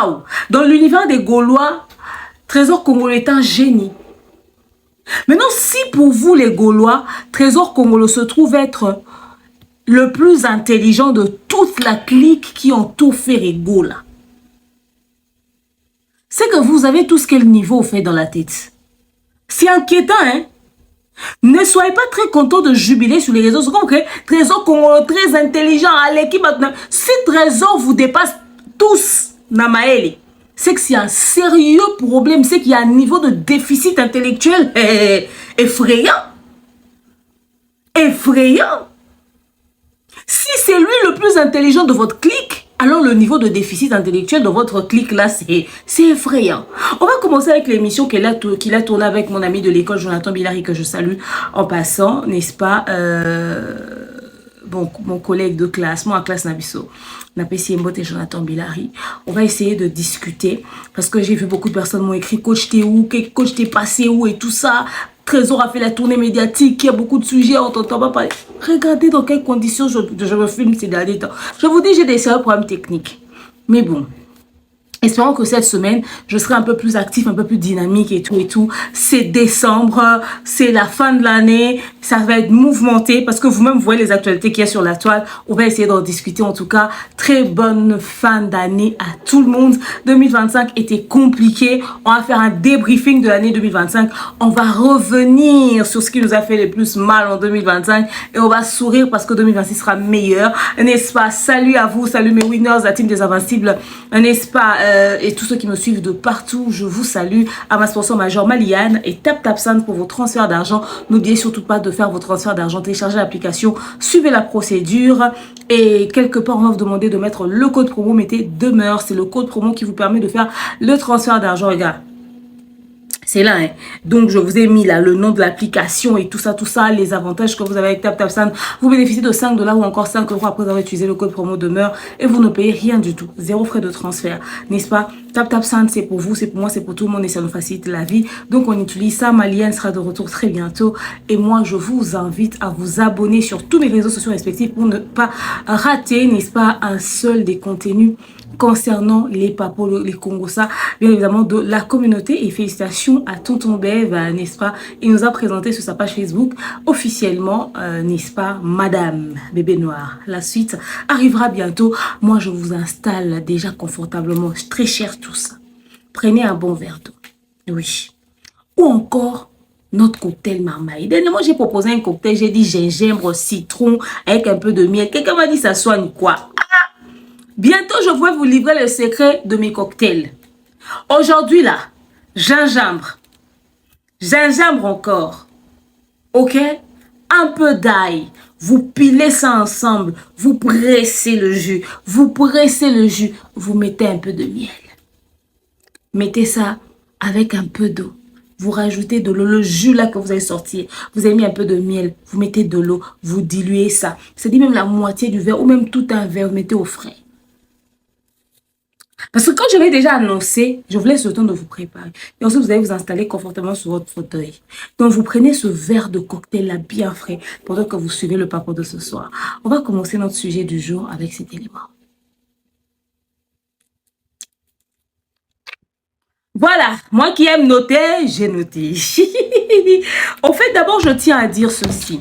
waouh. Dans l'univers des Gaulois, Trésor Congolo est un génie. Maintenant, si pour vous les Gaulois, Trésor Congolo se trouve être le plus intelligent de toute la clique qui entoure Ferrego là, c'est que vous avez tout ce quel niveau fait dans la tête. C'est inquiétant, hein? Ne soyez pas très content de jubiler sur les réseaux sociaux. Okay? Trésor Congolo très intelligent à l'équipe. Si Trésor vous dépasse tous, Namaeli, c'est que c'est un sérieux problème. C'est qu'il y a un niveau de déficit intellectuel effrayant. Effrayant. Si c'est lui le plus intelligent de votre clique, alors le niveau de déficit intellectuel de votre clique là, c'est effrayant. On va commencer avec l'émission qu'il a tournée avec mon ami de l'école, Jonathan Billari, que je salue en passant, n'est-ce pas? Bon, mon collègue de classe, moi en classe Nabiso, Napesi Mbot et Jonathan Billari. On va essayer de discuter parce que j'ai vu beaucoup de personnes m'ont écrit coach t'es où, coach t'es passé où et tout ça. Trésor a fait la tournée médiatique, il y a beaucoup de sujets, on t'entend pas parler. Regardez dans quelles conditions je me filme ces derniers temps. Je vous dis, j'ai des sérieux problèmes techniques. Mais bon, espérons que cette semaine, je serai un peu plus actif, un peu plus dynamique et tout et tout. C'est décembre, c'est la fin de l'année, ça va être mouvementé parce que vous-même voyez les actualités qu'il y a sur la toile. On va essayer d'en discuter en tout cas. Très bonne fin d'année à tout le monde. 2025 était compliqué. On va faire un débriefing de l'année 2025. On va revenir sur ce qui nous a fait le plus mal en 2025 et on va sourire parce que 2026 sera meilleur. N'est-ce pas? Salut à vous, salut mes winners, la team des invincibles. N'est-ce pas? Et tous ceux qui me suivent de partout, je vous salue. À ma sponsor major Maliane et TapTapSend pour vos transferts d'argent. N'oubliez surtout pas de faire vos transferts d'argent, téléchargez l'application, suivez la procédure et quelque part on va vous demander de mettre le code promo, mettez demeure, c'est le code promo qui vous permet de faire le transfert d'argent. Regarde, c'est là, hein. Donc je vous ai mis là le nom de l'application et tout ça, les avantages que vous avez avec TapTapSend. Vous bénéficiez de 5 $ ou encore 5 € après avoir utilisé le code promo demeure et vous ne payez rien du tout. Zéro frais de transfert, n'est-ce pas? TapTapSend, c'est pour vous, c'est pour moi, c'est pour tout le monde et ça nous facilite la vie. Donc on utilise ça. Maliane sera de retour très bientôt et moi je vous invite à vous abonner sur tous mes réseaux sociaux respectifs pour ne pas rater, n'est-ce pas, un seul des contenus concernant les papos, les Congosa, bien évidemment de la communauté. Et félicitations à Tonton Bev, n'est-ce pas? Il nous a présenté sur sa page Facebook officiellement, n'est-ce pas, Madame Bébé Noir. La suite arrivera bientôt. Moi, je vous installe déjà confortablement, très cher tout ça. Prenez un bon verre d'eau. Oui. Ou encore notre cocktail marmaille. Dernièrement, j'ai proposé un cocktail, j'ai dit gingembre, citron, avec un peu de miel. Quelqu'un m'a dit ça soigne quoi? Bientôt, je vais vous livrer le secret de mes cocktails. Aujourd'hui, là, gingembre. Gingembre encore. Ok? Un peu d'ail. Vous pilez ça ensemble. Vous pressez le jus. Vous pressez le jus. Vous mettez un peu de miel. Mettez ça avec un peu d'eau. Vous rajoutez de l'eau, le jus là que vous avez sorti. Vous avez mis un peu de miel. Vous mettez de l'eau. Vous diluez ça. C'est-à-dire même la moitié du verre ou même tout un verre. Vous mettez au frais. Parce que quand je l'ai déjà annoncé, je vous laisse le temps de vous préparer. Et ensuite, vous allez vous installer confortablement sur votre fauteuil. Donc, vous prenez ce verre de cocktail là bien frais pendant que vous suivez le papo de ce soir. On va commencer notre sujet du jour avec cet élément. Voilà, moi qui aime noter, j'ai noté. En fait, d'abord, je tiens à dire ceci.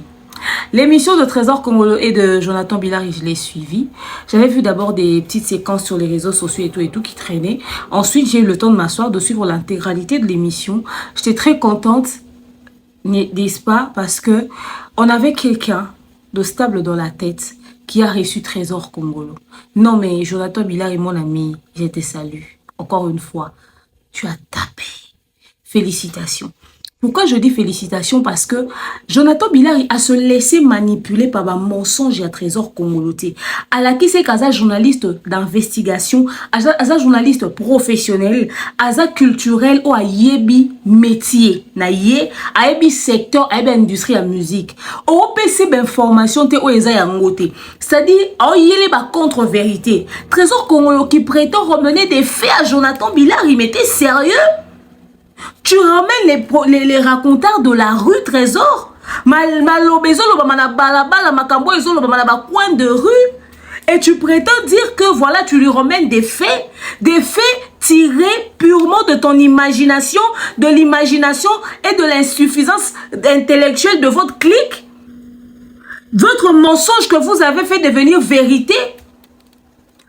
L'émission de Trésor Congolo et de Jonathan Billari, je l'ai suivi. J'avais vu d'abord des petites séquences sur les réseaux sociaux et tout qui traînaient. Ensuite, j'ai eu le temps de m'asseoir, de suivre l'intégralité de l'émission. J'étais très contente, n'est-ce pas, parce que on avait quelqu'un de stable dans la tête qui a reçu Trésor Congolo. Non, mais Jonathan Billari, mon ami, je te salue. Encore une fois, tu as tapé. Félicitations. Pourquoi je dis félicitations? Parce que Jonathan Billari a se laissé manipuler par un mensonge à Trésor Congoloté. À la qui c'est qu'un journaliste d'investigation, un journaliste professionnel, un culturel ou à yebi métier, na yé, à yebi secteur, à yebi industrie à musique. Au PC d'information te ou eza yangote. C'est-à-dire, au yélé ba contre-vérité. Trésor Congolo qui prétend remener des faits à Jonathan Billari, mais t'es sérieux? Tu ramènes les raconteurs de la rue Trésor. Malobézo, le bamana balabala, makambo, ils ont le bamana coin de rue. Et tu prétends dire que voilà, tu lui remènes des faits tirés purement de ton imagination, de l'imagination et de l'insuffisance intellectuelle de votre clique. Votre mensonge que vous avez fait devenir vérité.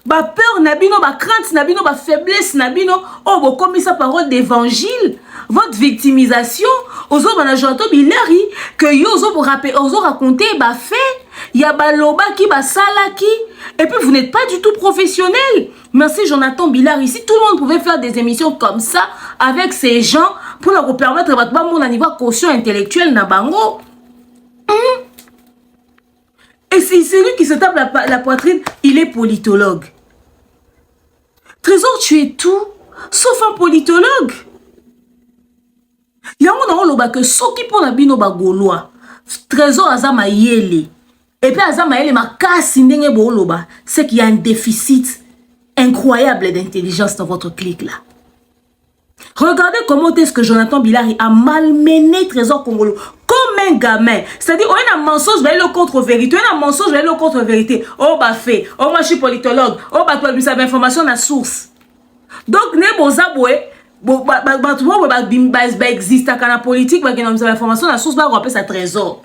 Ba peur nabino, ba crainte nabino, ba faiblesse nabino, oh bo comme sa parole d'évangile, votre victimisation, ozo banajanto bilari que yo ozo raconter ba fait, ya ba loba ki ba sala ki, et puis vous n'êtes pas du tout professionnel. Merci Jonathan Bilari. Si tout le monde pouvait faire des émissions comme ça avec ces gens pour leur permettre de battre mon niveau quotient intellectuel na bango. Et c'est celui qui se tape la poitrine, il est politologue. Trésor, tu es tout, sauf un politologue. Il y a un loba que soki pour la bino ba gaulois. Trésor azama yele. Et puis azama yele ma kasi ndenge bo loba. C'est qu'il y a un déficit incroyable d'intelligence dans votre clique là. Regardez comment est-ce que Jonathan Bilari a malmené Trésor Congolo comme un gamin. C'est-à-dire, on a un mensonge, mais le contre-vérité. On a un mensonge, mais le contre-vérité. Oh, bah, fait. Oh, moi, je suis politologue. Oh, bah, toi, ça information à source. Donc, ne bon, ça, existe à la politique, bah, information à source, bah, on appelle ça Trésor.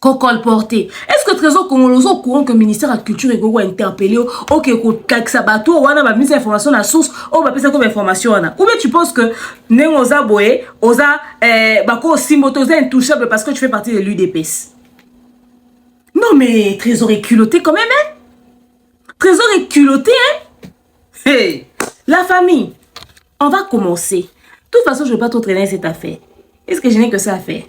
Colporté. Est-ce que Trésor Congolo est au courant que le ministère de la Culture est interpellé? Ok, que ça bateau, on a mis l'information à la source, on va passer comme information. Ou bien tu penses que Nengoza Boé, Oza, Bako Simoto, Oza intouchable parce que tu fais partie de l'UDPS? Non, mais Trésor est culotté quand même, hein? Trésor est culotté, hein? Hey, la famille, on va commencer. De toute façon, je ne vais pas trop traîner cette affaire. Est-ce que je n'ai que ça à faire?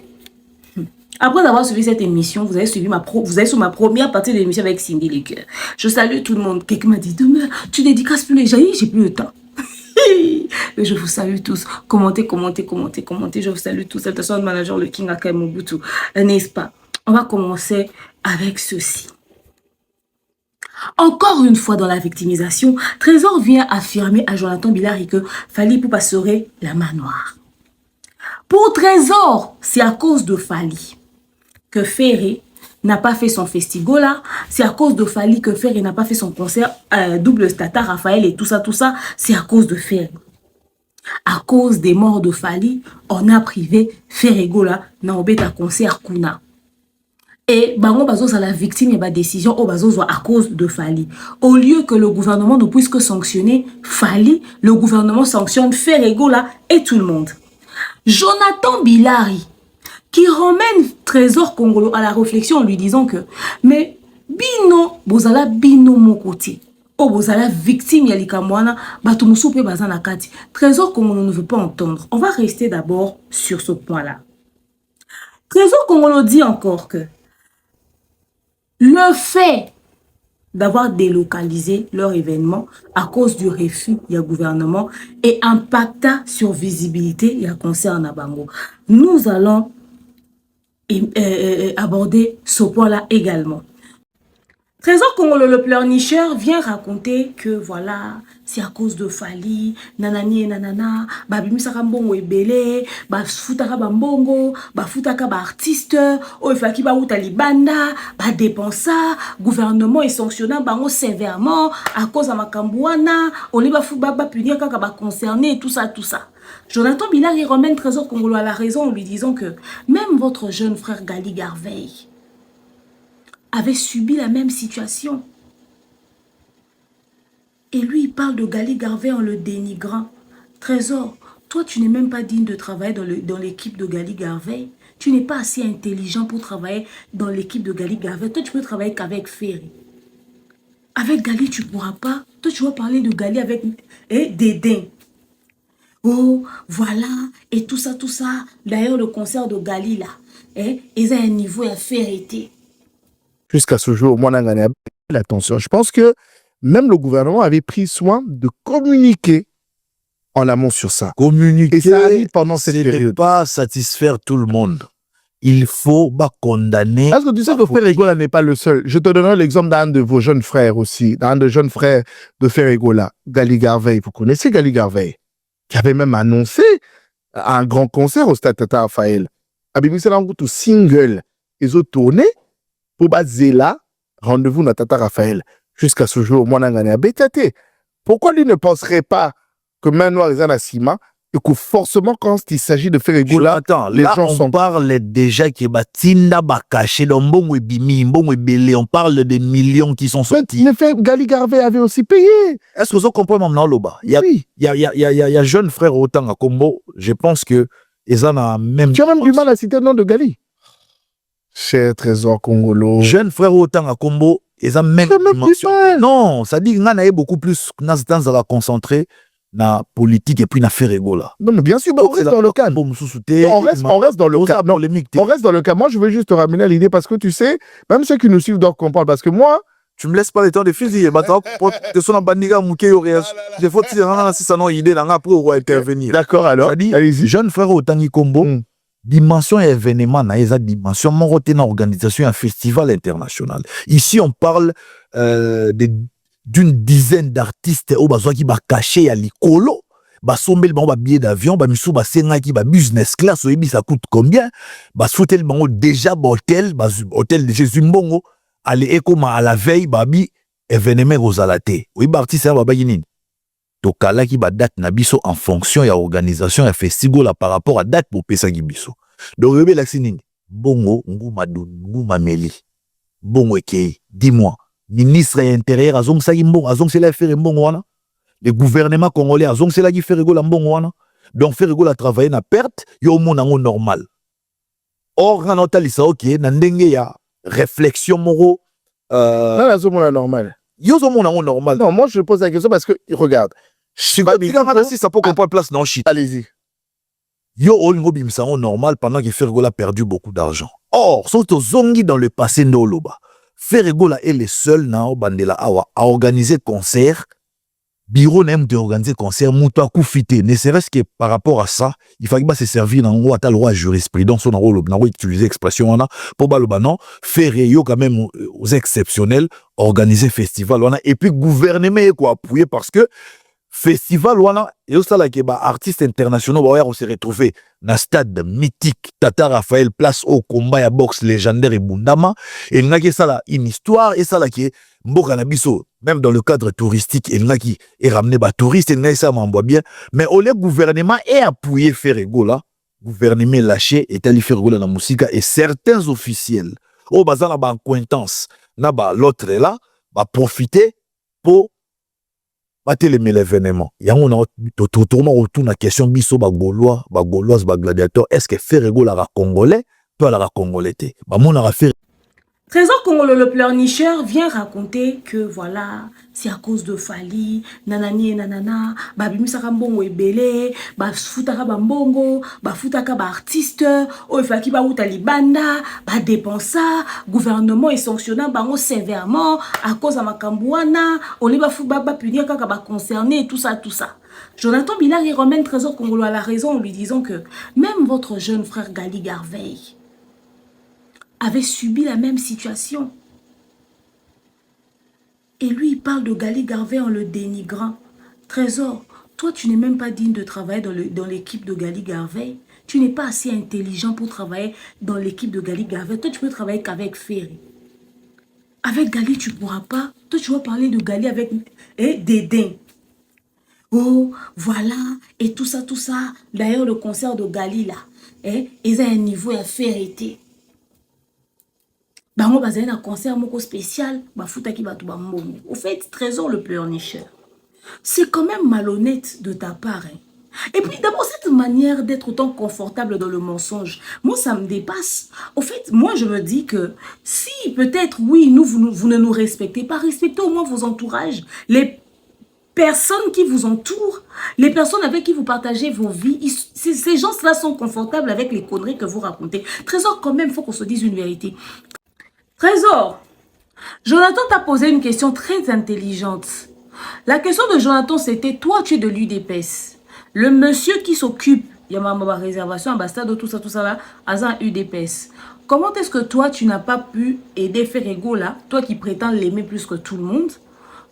Après avoir suivi cette émission, vous avez suivi vous avez sur ma première partie de l'émission avec Cindy Liqueur. Je salue tout le monde. Quelqu'un m'a dit, demain, tu dédicaces plus les gens, j'ai plus le temps. Mais je vous salue tous. Commentez. Je vous salue tous. Attention, le manager, le King Akai Mobutu. N'est-ce pas? On va commencer avec ceci. Encore une fois dans la victimisation, Trésor vient affirmer à Jonathan Bilari que Fally Ipupa serait la main noire. Pour Trésor, c'est à cause de Fally que Ferré n'a pas fait son festigola, c'est à cause de Fally que Ferré n'a pas fait son concert double stata, Raphaël et tout ça, c'est à cause de Ferré. À cause des morts de Fally, on a privé Ferré Gola na obeta concert Kuna. Et bango bazo ça la victime et ba décision au bazo à cause de Fally. Au lieu que le gouvernement ne puisse que sanctionner Fally, le gouvernement sanctionne Ferré Gola et tout le monde. Jonathan Bilari qui ramène Trésor Congolo à la réflexion en lui disant que mais bino bozala bino mokoti o bozala victime ya likamwana batumusu pe bazana kati. Trésor Congolo ne veut pas entendre. On va rester d'abord sur ce point-là. Trésor Congolo dit encore que le fait d'avoir délocalisé leur événement à cause du refus du gouvernement et impacta sur visibilité et concert en Abango. Nous allons aborder ce point-là également. Trésor Congolo, le pleurnicheur, vient raconter que voilà, c'est à cause de Fally, nanani et nanana, babimisaka mbongo ebele, bafutaka bambongo, bafutaka ba artiste, oifaki ba uta libanda, ba dépensa, gouvernement est sanctionnant bango sévèrement à cause de makambouana, on les ba punir kaka ba concerné tout ça. Jonathan Bilari ramène Trésor Congolo à la raison en lui disant que même votre jeune frère Gali Garveille avait subi la même situation. Et lui, il parle de Gali Garveille en le dénigrant. Trésor, toi, tu n'es même pas digne de travailler dans l'équipe de Gali Garveille. Tu n'es pas assez intelligent pour travailler dans l'équipe de Gali Garveille. Toi, tu peux travailler qu'avec Ferré. Avec Gali, tu ne pourras pas. Toi, tu vas parler de Gali avec dédain. Oh, voilà, et tout ça. D'ailleurs, le concert de Gali, là, ils ont un niveau à Ferré. Jusqu'à ce jour, moi, l'attention. Je pense que même le gouvernement avait pris soin de communiquer en amont sur ça. Communiquer, et ça arrive pendant cette période. Ne pas satisfaire tout le monde. Il faut condamner. Est-ce que tu sais que Ferregola n'est pas le seul? Je te donnerai l'exemple d'un de vos jeunes frères aussi, d'un des jeunes frères de Ferregola, Gali Garveille. Vous connaissez Gali Garveille, qui avait même annoncé un grand concert au Stade Tata Raphaël. Abimi Salango, tout single, ils ont tourné pour Bazela, rendez-vous na Tata Raphaël. Jusqu'à ce jour, moi, n'angane a bétaté. Pourquoi lui ne penserait pas que main noire est un ciment et que forcément, quand il s'agit de faire Egola, attends, les là, gens on sont... parle déjà que Batinda Bakaché, Lombongo et Bimi, Mbongo et Belé, on parle des millions qui sont sortis. Gali Garvey avait aussi payé. Est-ce que vous comprenez maintenant, Loba? Oui. Il y a jeune frère autant à Combo, je pense que ils en ont même... Tu as même du mal à citer le nom de Gali. Cher trésor congolo. Jeune frère autant à Combo, ils ont même dimension. Non, ça dit qu'on a beaucoup plus dans la concentrer na politique et puis na faire là. Non, mais bien sûr, on reste dans le cadre. On reste dans le cadre. On reste dans le cadre. Moi, je veux juste te ramener à l'idée parce que tu sais, même ceux qui nous suivent doivent comprendre. Parce que moi, tu me laisses pas le temps de fusiller. D'accord, alors. Allez-y. Jeune frère au Tangi Combo, dimension événement, na dimension, mon roté na organisation un festival international. Ici, on parle d'une dizaine d'artistes au besoin qui va cacher à l'icolo. Bah sombel ba billet d'avion, bah misou ba senga qui ba business class, oyebi ça coûte combien? Bah soutel bango déjà hôtel, bah hôtel de Jésus Mbongo, aller ekoma à la veille, bah bi événement rosalate. Oui, bah artiste ba ba yinini. To kala ki ba date na biso en fonction ya organisation ya festival là par rapport à date pour pesa ki biso. Donc oyebi la sinini. Bongo nguma dun, nguma meli. Bongo ekei, dis-moi. Ministre intérieur azong sa mbongo, azong c'est la faire mbongo wana. Le gouvernement congolais azong c'est la qui fait rigola mbongo wana. Donc faire rigola travailler na perte, yo mon nango normal. Or na notalisa OK, na ndenge ya réflexion moro non, la zone normal. Yo zo mon nango normal. Non, moi je pose la question parce que regarde. Si ça peut comprendre place dans shit. Allez-y. Yo olingo bimsa normal pendant que Fergola a perdu beaucoup d'argent. Or, sont aux zongi dans le passé ndoloba. Fergola est le seul na bandela awa à organiser concert. Bureau n'aime de organiser concert mouta koufité. Ne serait-ce que par rapport à ça, il fallait pas se servir dans un loi jurisprudence on a utilisé expression on a pour baloba non faire yo quand même aux exceptionnels organiser festival on a et puis gouvernement quoi appuyer parce que festival wana et ça là que ba artistes internationaux ba on s'est retrouvé dans stade mythique Tata Raphaël place au combat ya boxe légendaire et Bundama et nga que ça là une histoire et ça là qui mboka na biso même dans le cadre touristique et nga qui est ramené ba touristes et nga ça m'envoie bien mais au lieu gouvernement est appuyé faire là gouvernement lâché et allé faire la musique et certains officiels au bazana ba acquaintance na ba l'autre là va profiter pour battre l'événement. Il y a un tournement autour de la question biso bagolois, bagoloise, bagladiateur. Est-ce que Ferrego la congolais, toi la congolais? Bah mon a fait. Trésor Congolo le pleurnicheur vient raconter que voilà, c'est à cause de Fali, nanani et nanana, babimisaka mbongo ebele, bafutaka bambongo, bafutaka ba artiste, oifaki ba uta libanda, ba dépensa, gouvernement est sanctionnant bango sévèrement à cause de makambouana, on les ba punir kaka ba concerné et tout ça tout ça. Jonathan Bilari ramène Trésor Congolo à la raison en lui disant que même votre jeune frère Gali Garvey avait subi la même situation. Et lui, il parle de Gali Garvey en le dénigrant. Trésor, toi, tu n'es même pas digne de travailler dans l'équipe de Gali Garvey. Tu n'es pas assez intelligent pour travailler dans l'équipe de Gali Garvey. Toi, tu peux travailler qu'avec Ferry. Avec Gali, tu ne pourras pas. Toi, tu vas parler de Gali avec dédain. Oh, voilà, et tout ça, tout ça. D'ailleurs, le concert de Gali, là, ils ont un niveau à faire été. Bango bazali na concert moko spécial, bafuta ki batu bambongo. Au fait, Trésor le pleurnicheur. C'est quand même malhonnête de ta part. Hein. Et puis d'abord, cette manière d'être autant confortable dans le mensonge, moi ça me dépasse. Au fait, moi je me dis que si peut-être, oui, vous ne nous respectez pas, respectez au moins vos entourages, les personnes qui vous entourent, les personnes avec qui vous partagez vos vies, ces gens-là sont confortables avec les conneries que vous racontez. Trésor, quand même, il faut qu'on se dise une vérité. Trésor, Jonathan t'a posé une question très intelligente. La question de Jonathan, c'était, toi, tu es de l'UDPS. Le monsieur qui s'occupe, il y a ma réservation, ambassade, tout ça là, a un UDPS. Comment est-ce que toi, tu n'as pas pu aider Ferrego là, toi qui prétends l'aimer plus que tout le monde,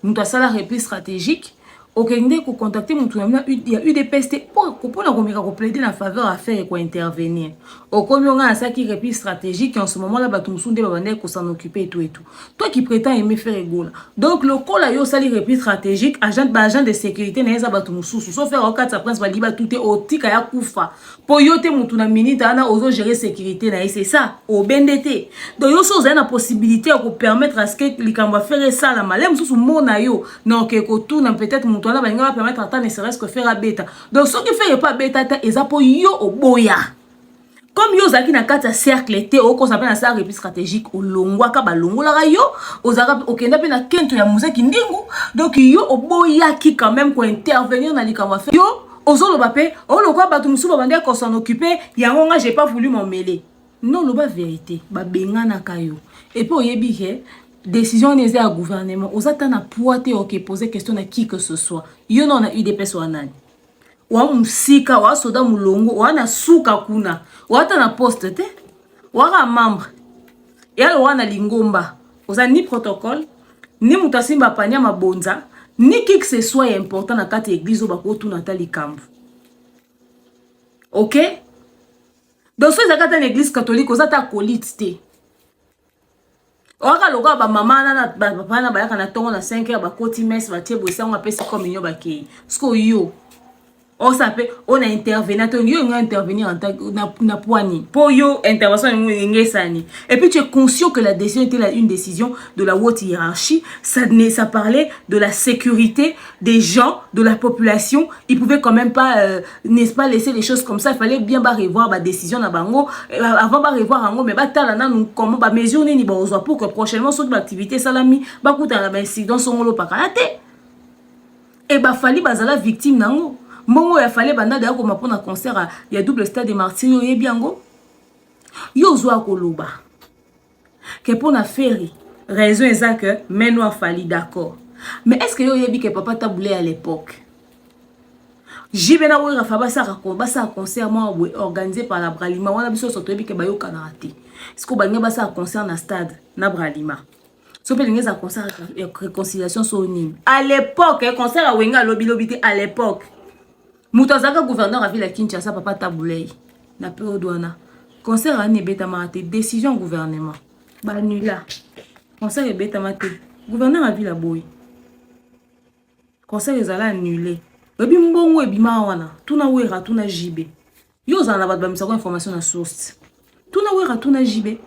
nous as ça la réplique stratégique, okende ko contacter mon tournament il y a eu des pestes pour la communiquer ko plaider en faveur à faire quoi intervenir au comme on a ça qui repli stratégique en ce moment là bato musunde babande ko s'en occuper et tout toi qui prétends aimer faire égola donc le col là yo sali repli stratégique agent de sécurité na eza bato mususu so faire au quatre prince ba liba tout au tika ya kufa po yo te mutu na minute ana ozo gérer sécurité na c'est ça au bendete donc yo so za na possibilité ko permettre à ce que likamba faire ça la malem mususu mona yo non que ko tout na peut-être toi là va permettre à ne serait-ce que faire à bêta donc ce qui fait pas bêta et ça pour yo au boya comme yo zaki na kata cercle té o ko s'appelle ça repli stratégique au longwa ka ba longola yo ozaka okenda pe na kento ya museki ndingu donc yo au boya qui quand même ko intervenir na likamba fait yo ozolo bapé o lokwa batu musuba bande ko s'en occuper yango nga j'ai pas voulu m'en mêler non lo ba vérité ba bengana kayo et puis oyebi ke décision n'est à gouvernement aux attentes à poiter ok poser question à qui que ce soit yo non a eu des personnes nani wa musika wa soda mulongo wa na suka kuna wa ta na poste te wa ka membre et alors wa na lingomba oza ni protocole ni mutasimba panya mabonza ni qui que ce soit important na kati église ba ko tuna ta likambo OK donc so zakata na église catholique oza ta colite te Oka loka ba mama na papa na bayaka na tongo na 5h ba koti messe ba tie boisa on appelle ça comme yo ba ki. Sko yo. On s'appelle on a intervenir to yo nga intervenir en tant na poignée. Pour yo intervention ngésani. Et puis tu es conscient que la décision était une décision de la haute hiérarchie, ça parlait de la sécurité des gens, de la population, ils pouvaient quand même pas n'est-ce pas laisser les choses comme ça, il fallait bien ba revoir ba décision na bango avant ba revoir ango mais ba tala na nous comment ba mesure ni ba ozo pour que prochainement sur l'activité salami ba kuta ba incident songolo pakalate. Et ba fali bazala victime nango. Mongo ya fallait banda d'ailleurs comme pour un concert il y a double stade de Martino et biango yo zo akoloba que pour na faire raison exacte que mais nous a fallu d'accord mais est-ce que yo yebi que papa taboulé à l'époque jibena wo rafa ba ça concert moi organisé par la Bralima wana biso soto yebi que ba yo kanate est-ce que ba ngeba ça concert na stade na Bralima so pe ngeza concert réconciliation sonime à l'époque concert a wenga lobby à l'époque Moutazaka gouverneur a vu la Kinshasa papa taboulé na peu douana concert a nebeta mate décision gouvernement ba nula concert e beta mate gouverneur a vu la boy concert ezala annulé bebi mbongo ebima wana tuna wera tuna jibe yo za na ba misako information na source tuna wera tuna jibe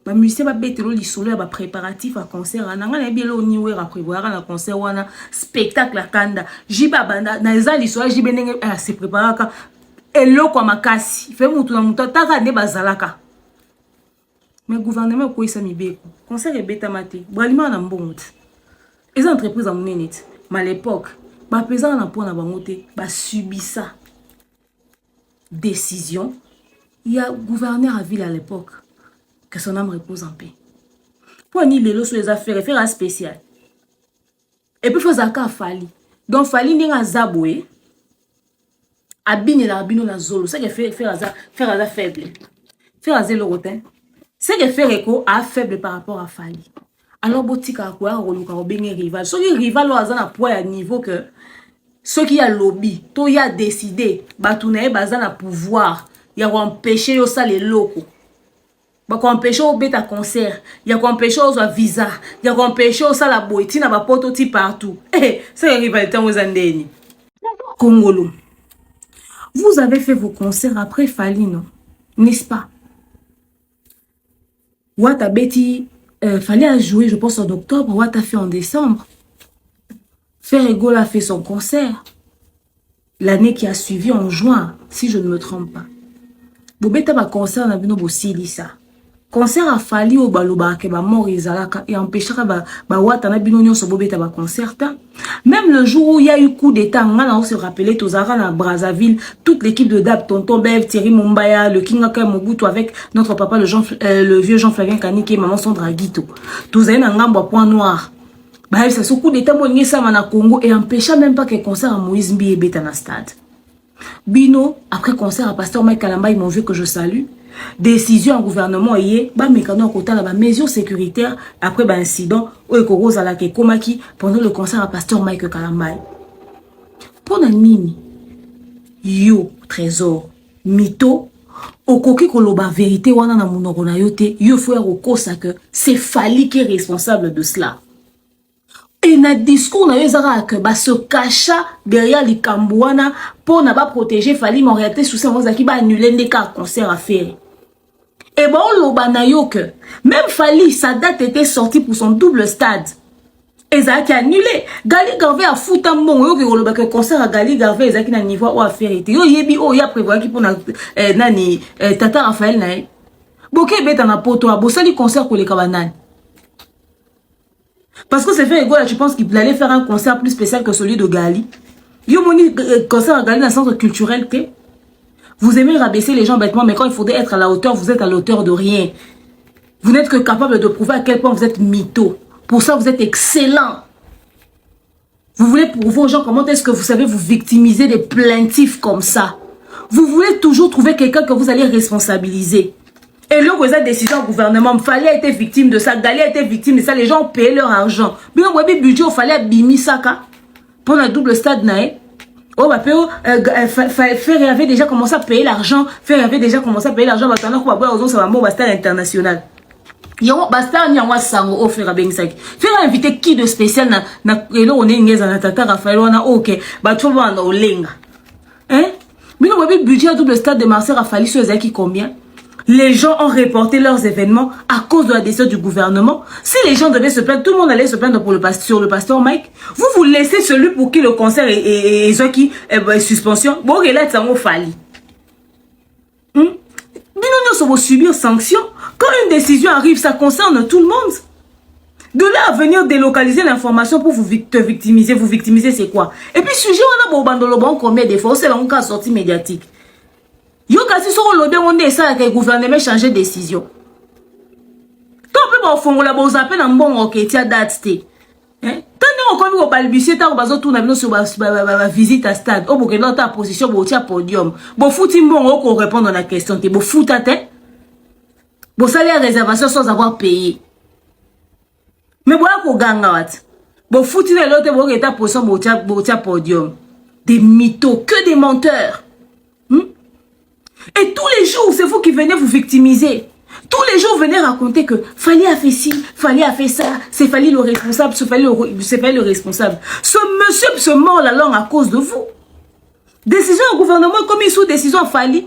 ba musicien ba betelo lisolo ba préparatif à concert nanga na bielo ni wera prévoir na concert wana spectacle à kanda jiba banda na eza lisolo jibe ndenge se préparaka eloko makasi fe mutu na mutu taka ne bazalaka mais gouvernement ko isa mibeko concert e beta mate Bralima na mbongo eza entreprise à monenete mais à l'époque ba pesant na pona bango te ba subisa décision il y a gouverneur à ville à l'époque que son âme repose en paix. Pour ni les sur les affaires, faire un spécial. Et puis faut zaka fali. Donc fali n'enga zaboué. Abine la abino la zolo. C'est que faire à faible. Faire à zéro rotin. C'est que faire écho à faible par rapport à fali. Alors botika quoi roluka obenge rival. Ceux qui rival au azana poids à niveau que ceux qui a lobby, to y a décidé, batounae bazana pouvoir, y a empêché yo ça les locaux. Ba ko empêcher au beta concert, ya ko empêcher au visa, ya ko empêcher au sala boiti na ba poto partout. Eh, c'est rivalité aux andeni. Congolo. Vous avez fait vos concerts après Fali, non? N'est-ce pas? Wata Betty Fali a joué, je pense en octobre, Wata fait en décembre. Ferrego a fait son concert. L'année qui a suivi en juin, si je ne me trompe pas. Bobeta ba concert na bino bosili ça. Concert a fallu au baloba ke ba mort izalaka et empêchera ba wata na bino nyonso bobeta ba concert. Même le jour où il y a eu coup d'état, on se rappelait Tozara na Brazzaville, toute l'équipe de Dab, Tonton Bev, Thierry Mumbaya, le King Aka Mobutu avec notre papa le vieux Jean-Flavien Kaniki et maman Sandra Guito. Tozara na ngambo point noir. Bah ça ce coup d'état mo ngesa na Congo et empêcha même pas que concert à Moïse Mbi et beta na stade. Bino après concert à Pasteur Mike Kalamba, ils m'ont vu que je salue. Décision au gouvernement hier ba mécano côté la mesure sécuritaire après ba incident au ekoroza la ke komaki pendant le concert à Pasteur Mike Kalambay Pona nini yo trésor mito okoki koloba vérité wana na monoko na yo te yo faut rekosa que c'est Fally qui est responsable de cela. Et na discours na yo ezaka que ba se cacha derrière likambo wana pona ba protéger Fally, mais en réalité sous ça ozaki ba annuler ndeka concert à faire. Et bon loba na yo que même Fally sa date était sortie pour son double stade. Ezaki annulé. Gali Garvey a foutu un bon yo que le concert à Gali Garvey ezaki na niveau ou affaire été. Yo yebi o ya prévoir qui pour nani Tata Raphaël na. Boké beta na poto a bosali concert pour les cabanane. Parce que c'est fait ego là, tu penses qu'il allait faire un concert plus spécial que celui de Gali. Yo moni concert à Gali dans le centre culturel que vous aimez rabaisser les gens bêtement, mais quand il faudrait être à la hauteur, vous êtes à la hauteur de rien. Vous n'êtes que capable de prouver à quel point vous êtes mytho. Pour ça, vous êtes excellent. Vous voulez prouver aux gens comment est-ce que vous savez vous victimiser des plaintifs comme ça. Vous voulez toujours trouver quelqu'un que vous allez responsabiliser. Et là, vous avez décidé au gouvernement, Fally a été victime de ça, Gali a été victime de ça, les gens ont payé leur argent. Bien, vous avez budget, il fallait bimi ça, pour le double stade, oh, bah, Ferry avait déjà commencé à payer l'argent, Ferry avait déjà commencé à payer l'argent, bah, pendant qu'on va voir aux autres, ça va mot, stade international. Yon basta ni yango sango o Ferry bengisaki. Ferry a invité qui de spécial na elo on est ngeza na Tata Raphaël wana OK ba tout ba na olenga. Hein? Bino wabi budget à double stade de Marseille Raphaël sur ezaki combien? Les gens ont reporté leurs événements à cause de la décision du gouvernement. Si les gens devaient se plaindre, tout le monde allait se plaindre pour sur le pasteur Mike. Vous laissez celui pour qui le concert est suspension. Bon, là, ça m'a fallu. Bino nous va subir sanction. Quand une décision arrive, ça concerne tout le monde. De là à venir délocaliser l'information pour te victimiser, c'est quoi? Et puis, sujet, on a beau bandolo bon combien de fois, c'est là on a sorti médiatique. Yo kasi sur l'odé on est ça que le gouvernement changer de décision. Tant peu bon fond la boza appelle un bon OK tia date té. Hein? Tant on comme on balbutier ta bazo tourna bien sur visite à stade. O boke dans ta position bo tia podium. Bo fouti bon on répondre à la question té bo fouta té. Bo salaire réservation sans avoir payé. Mais bo ko ganga wat. Bo fouti na l'autre bo ta position bo tia podium. Des mythos, que des menteurs. Et tous les jours, c'est vous qui venez vous victimiser. Tous les jours, vous venez raconter que Fally a fait ci, Fally a fait ça, c'est Fally le responsable, c'est Fally le responsable. Ce monsieur se mord la langue à cause de vous. Décision au gouvernement, comme il sous décision à Fally.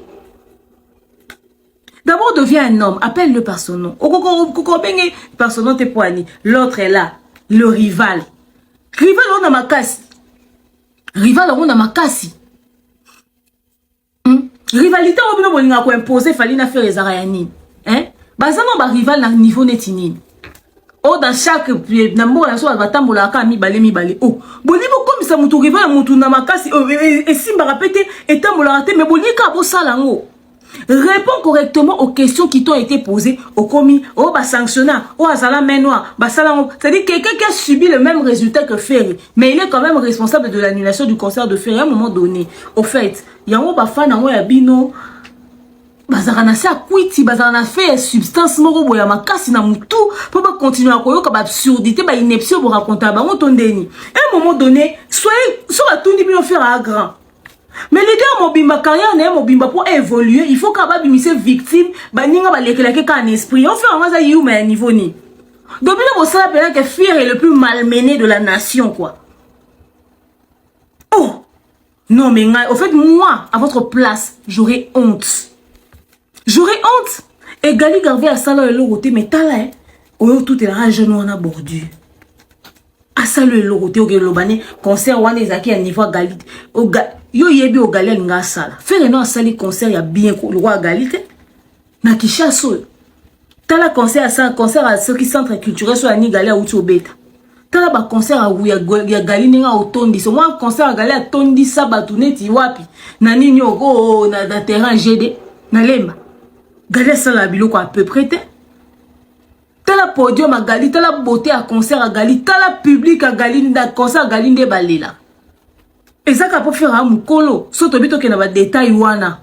D'abord, devient un homme, appelle-le par son nom. Par son nom, t'es poigné. L'autre est là, le rival. Rival, on a ma casse. Rival, on a ma casse. Rivalité au bino bolinga ko imposer Fally na faire ezarayani hein bazama ba rival na niveau netini oh dans chaque na mbola so batambola ka mi balé oh bolibo comme ça mutu rival mutu na makasi et simba répéter etambola raté mais bolika bo salango réponds correctement aux questions qui t'ont été posées au commis oh ba sanctionnant oh azala menoir ba salango c'est-à-dire quelqu'un qui a subi le même résultat que Ferry mais il est quand même responsable de l'annulation du concert de Ferry à un moment donné au fait yango ba fan nango ya bino bazarana sa kwiti bazarana fait substance moko boya makasi na mutu pour ba continuer à koyoka ba absurdité ba ineption bo raconter ba tondeni à un moment donné soyez soit tout bino faire à grand mais les gars mobimba carrière na mobimba pour évoluer il faut qu'aba bimise victime ba ninga ba lekela ke ka en esprit on fait en ça yuma niveau ni donc là vous savez que Ferry est le plus malmené de la nation quoi. Oh non, mais au fait, moi, à votre place, j'aurais honte. J'aurais honte. Et Gali Garvey à Salo et l'Oroté, mais t'as là, oh, tout est là, jeune, on a bordu. À Salo et l'Oroté, au Gélobane, concert, on est à niveau Gali. Yo yebi au Gali, nga sala. Faire un sali concert, il y a bien le roi Gali. Na kisha so. T'as là, concert à ceux qui centre culturel, soit ni Gali à Outi au Beta. Tala ba concert a ya Gali ninga otondi so moi concert a Gali a tondi sabatuneti wapi na nini ogo na terrain GD na lemba Gali ça la biloko à peu près tala podium a Gali tala beauté à concert a Gali tala public a Gali na concert a Gali nde balela ezaka pour faire un mukolo soto bito ke na ba détail wana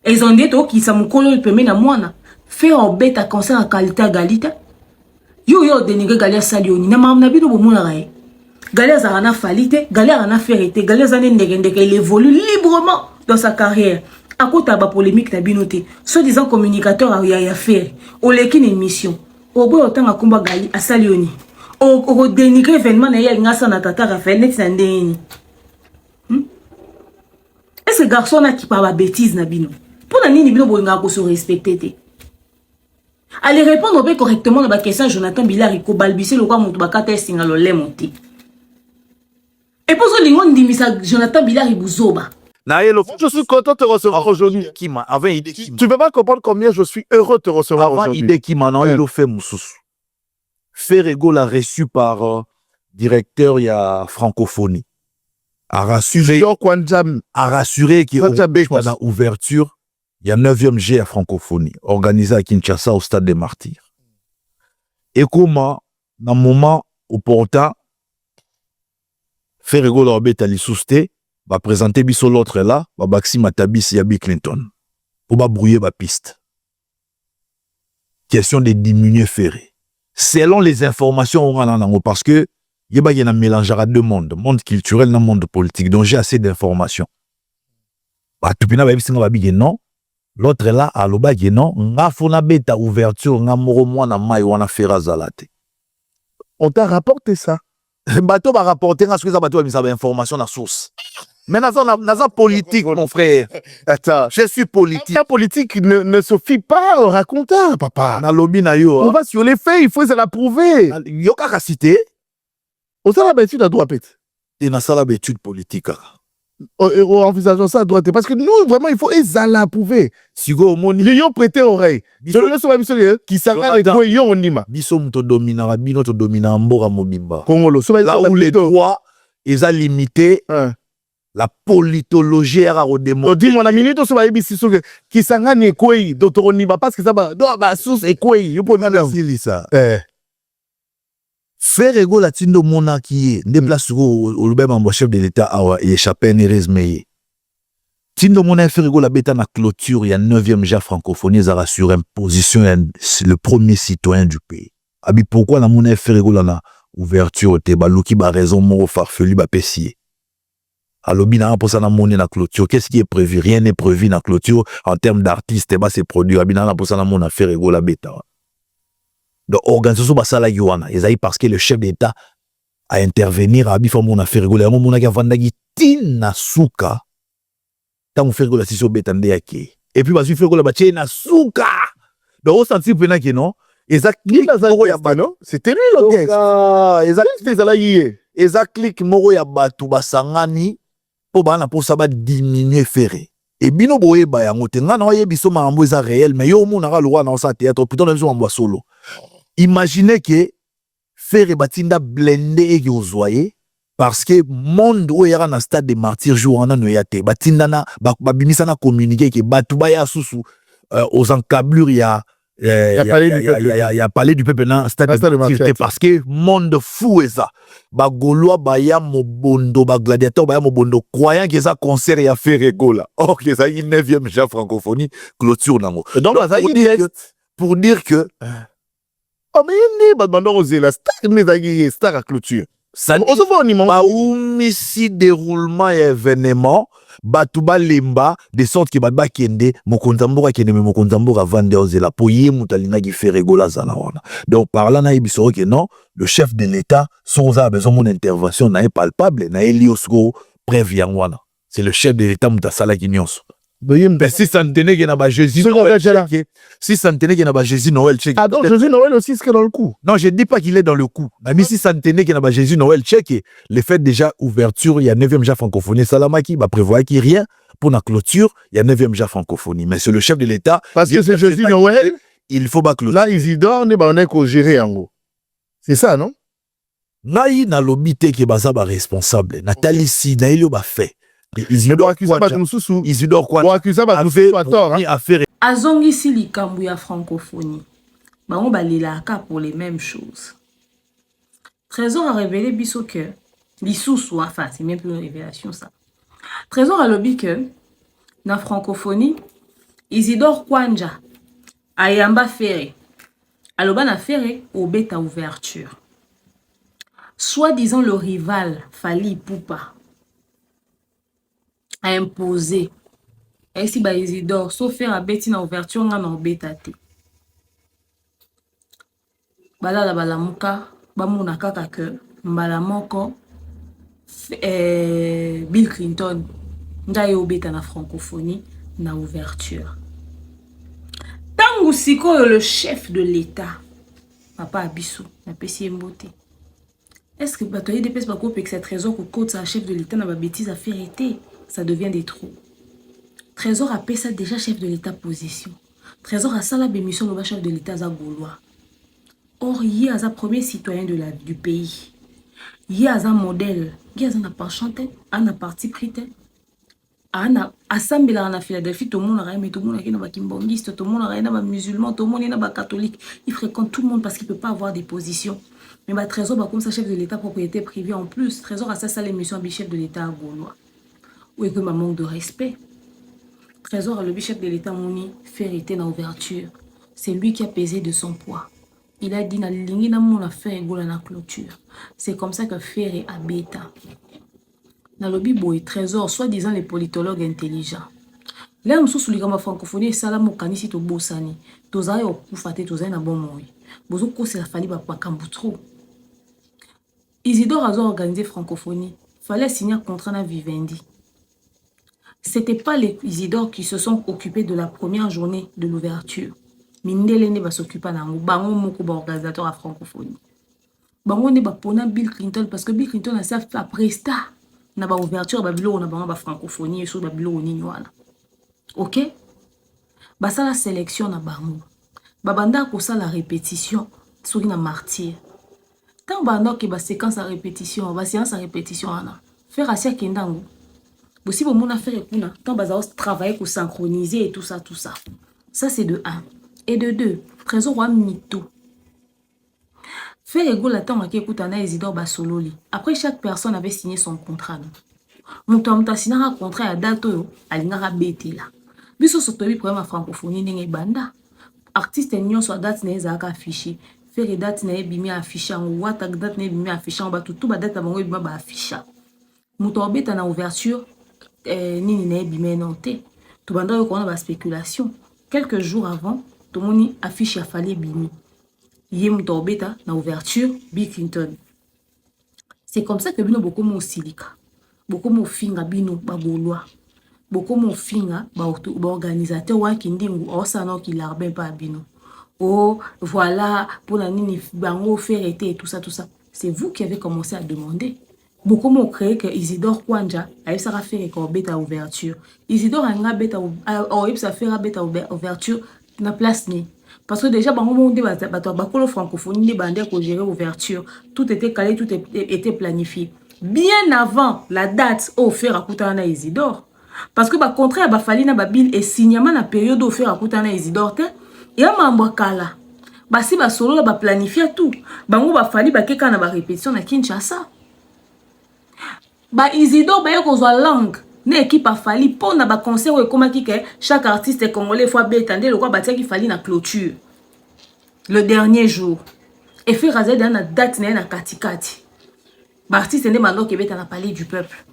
ezonde to ki sa mukolo le permet na mwana faire en bête à concert à qualité a Gali yo dénigré Gali Salioni na mam na bino bomona rae Galère Zarana Falite, Galère Ana Ferrete, Galère Zané Ndegende, il évolue librement dans sa carrière. À côté de la polémique, na binoté, soi-disant communicateur a eu à faire, au l'équipe une émission, au bout autant à combat Gali, à Salioni, au dénigrer événement, na y'a ngasa na tata Raphaël, net sandéni. Est-ce que garçon a qui parle bêtise na bino? Pour la nini bino boinga ko se respecter. Allez répondre correctement à la question Jonathan Bilari ko balbisser le quoi mon bakata singa lo le monter. Et pour ce lingon dimisa Jonathan Bilari buzoba. Je suis content de te recevoir aujourd'hui. Tu ne peux pas comprendre combien je suis heureux de te recevoir aujourd'hui. Idée qui m'a fait Moussous. Ferrego l'a reçu par directeur, il y a francophonie. A rassuré qu'il y a ouverture, il y a 9e G à francophonie, organisé à Kinshasa au stade des Martyrs. Et comment, dans le moment opportun, Ferrego l'a reçu va présenter biso l'autre là, va baxi matabis Yabi Clinton. Pour va brouiller la piste. Question de diminuer Ferré. Selon les informations, on a parce que il y a un mélange à deux mondes, monde culturel et monde politique. Donc j'ai assez d'informations. Bah tout pina baby singa babi non. L'autre là à l'oba non. Nga fona beta ouverture nga moro mwana mai wana Ferra zalate. On t'a rapporté ça. Bateau va rapporter nga ce que ça bateau a mis sa information na source. Mais dans politique, mon frère. Attends, je suis politique. La politique ne se fie pas au raconteur, papa. On va sur les faits, il faut se la prouver. Il y a qu'à citer. On s'en a l'habitude à droite. Et dans ça l'habitude politique. Envisageons ça à droite. Parce que nous, vraiment, il faut la prouver. Si vous avez les gens prêté oreille. Je le sais qui s'arrête avec moi, on y ma. Bisom to domina, bino to domina, mbora mobimba. Congolo. Là où les droits, ils ont limité. La politologie est au démon. Dis mon ami, tu sais qui s'engage quoi docteur Oniba parce que ça va bah sous et quoi il peut même dire ça. Ferrego la tindo mona qui est des places au même chef de l'état a échappé Nerez Meye. Tindo mona Ferrego la bêta na clôture il y a 9e ja francophonie ça rassure imposition le premier citoyen du pays. Abi pourquoi la mona Ferrego la na ouverture te baluki ba raison mo farfelu ba pessier. Alobina pour ça na monnaie na clôture. Qu'est-ce qui est prévu? Rien n'est prévu na clôture en termes d'artistes et c'est produit. Abina pour ça na monnaie Ferrego la bêta. Donc organisation basala yuana. Ils parce que le chef d'État a intervenir à bifo monnaie Ferrego la monnaie qui vandagi tina suka. Tant Ferrego la siso bêta ndeyaki. Et puis basu Ferrego la bache na suka. Donc au senti pena que non. Exactement. C'est terrible le Exactement. Exactement. Moro ya batu basangani. Pour ça va diminuer Ferré. Et bino boye ba yango te nga na yebiso mambo eza réel mais yo mona ga lwa na sa théâtre plutôt na biso mambo solo. Imaginez que Ferré batinda blendé et yozoye parce que monde o yara na stade des martyrs jour na no yate batinda na babimisa na communiquer que batu ba ya susu aux encablures il y a parlé du peuple dans stade de martyrs parce que monde fou et ça ba goloa ba ya mobondo ba gladiateur ba ya mobondo croyant que ça concert ya Ferrego là or que ça 9e ja francophonie clôture nango donc pour dire que oh mais ni ba bandon la star ne star à clôture ça on se voit ni ba umisi déroulement événement batuba lemba de sorte que ba kende mokonzamboka kende me mokonzamboka vande ozela po ye mutalinga ki Ferrego la zala wana donc par là na yebisoro que non le chef de l'état sans a besoin mon intervention na palpable na eliosgo preuve yangwana c'est le chef de l'état mutasala ki nyonso mais si ça ne tenait que na ba Jésus si ça ne tenait que na ba Jésus Noël check ah donc Jésus Noël aussi c'est dans le coup non je dis pas qu'il est dans le coup mais si ça ne tenait que na ba Jésus Noël check les fêtes déjà ouverture il y a 9e ja francophonie salamaki ba prévoit qu'il rien pour la clôture il y a 9e ja francophonie mais c'est le chef de l'état parce que c'est Jésus Noël il faut ba clôture là Isidore ne ba on est qu'au gérer en gros c'est ça non ngai na lobité que baza ba responsable Nathalie si na ilio ba fait Isidore quoi accuser ba tort azongi si likambu ya francophonie bango balelaka pour les mêmes choses. Trésor a révélé biso que lisusu enfin c'est même plus une révélation ça. Trésor a lobby que na francophonie Isidore Kwanja ayamba Ferré aloba na Ferré au beta ouverture Soi-disant le rival, Fali Poupa, a imposé. Et si ba Isidore, sauf faire à bêti na ouverture, on a bêta te. Bala la balamuka, bamuna kaka que, mbala moko, Bill Clinton, ndaye obeta na francophonie, na ouverture. Tangu sikoyo le chef de l'État, papa Abisso, na pesi mbote. Est-ce que batoye des pes bako pek sa trésor ko côte sa chef de l'État na ba bêtise à faire été, ça devient des trous. Trésor a payé ça déjà chef de l'État position. Trésor a ça la bémission le chef de l'État za gaulois. Or il y a un premier citoyen du pays. Il y a un modèle. Il y a un parchanté, un parti prité. Ana assemblée en Philadelphie, tout le monde a aimé, tout le monde a aimé kimbongiste, tout le monde a aimé musulman, tout le monde a aimé catholique. Il fréquente tout le monde parce qu'il ne peut pas avoir des positions. Mais bah, Trésor, bah, comme ça, chef de l'État, propriété privée en plus. Trésor a ça l'émission du chef de l'État à Gaulois. Ou est que ma manque de respect. Trésor a le chef de l'État Mouni fait été dans l'ouverture. C'est lui qui a pesé de son poids. Il a dit na lingi na mon affaire gola na clôture. C'est comme ça que Ferré a bêta. Na lobby boy Trésor, soi-disant les politologues intelligents. Là, nous sommes sur la francophonie, ça la mokanisi to bosani. Tozaye au koufate, tozaye na bon moi. Bozo ko c'est la famille ba kambutro. Isidore a organisé francophonie. Fallait signer un contrat na Vivendi. C'était pas les Isidore qui se sont occupés de la première journée de l'ouverture. Mindele ne va s'occuper nango. Bango moko ba organisateur à francophonie. Bango ne ba pona Bill Clinton parce que Bill Clinton a ça à presta. Na ba ouverture ba bilo na ba francophonie et sur ba bilo ni wana. OK? Ba ça la sélection na bango. Ba banda ko ça la répétition sur na martyr. Tant banda que ba séquence à répétition, ba séance à répétition ana. Faire asia kendango. Si vous voulez faire kuna, tant vous allez travailler pour synchroniser et tout ça, tout ça. Ça c'est de 1. Et de 2, Trésor wa mytho. Faire égaux la temps à qui écoute Anna Isidore Basololi. Après chaque personne avait signé son contrat. Mon temps ta signé un contrat à date à l'ingara bêté là. Biso sotobi problème à francophonie n'engé banda. Artiste nyon soit date n'est zaka affiché. Faire date n'est bimi affiché en watak date n'est bimi affiché en bas tout ba date à bango bima ba affiché. Mon temps bêta na ouverture. Nini na bimé noté. Tout banda yo kona ba spéculation. Quelques jours avant, tout le monde affiche à Fali bimi. Yem tobeta na ouverture Bill Clinton. C'est comme ça que bino beaucoup mo silika. Beaucoup mo finga bino ba gaulois. Beaucoup mo finga ba organisateur wa kindingu osano ki l'arben pas bino. Oh, voilà pour la nini bango faire été et tout ça tout ça. C'est vous qui avez commencé à demander. Beaucoup m'ont créé que Isidore Kwanja a eu ça à faire avec bêta ouverture. Isidore a un bêta ouverture na place ni. Parce que déjà bango monde ba francophonie des bandés pour gérer ouverture. Tout était calé, tout était planifié. Bien avant la date offert à Koutana Isidore. Parce que ba contrat ba fali na ba bill et signement na période offert à Koutana Isidore te. Et à Mambwakala. Ba si ba solo ba planifier tout. Bango ba fali ba keka na ba répétition na Kinshasa. Ba Isidore ba yoko zwa langue na équipe a fali pour na ba concert ou comment ki ke chaque artiste congolais fois bétandé le quoi batia ki fali na clôture le dernier jour et fait raser dans la date na katikati ba artiste ne mando ke beta na palais du peuple.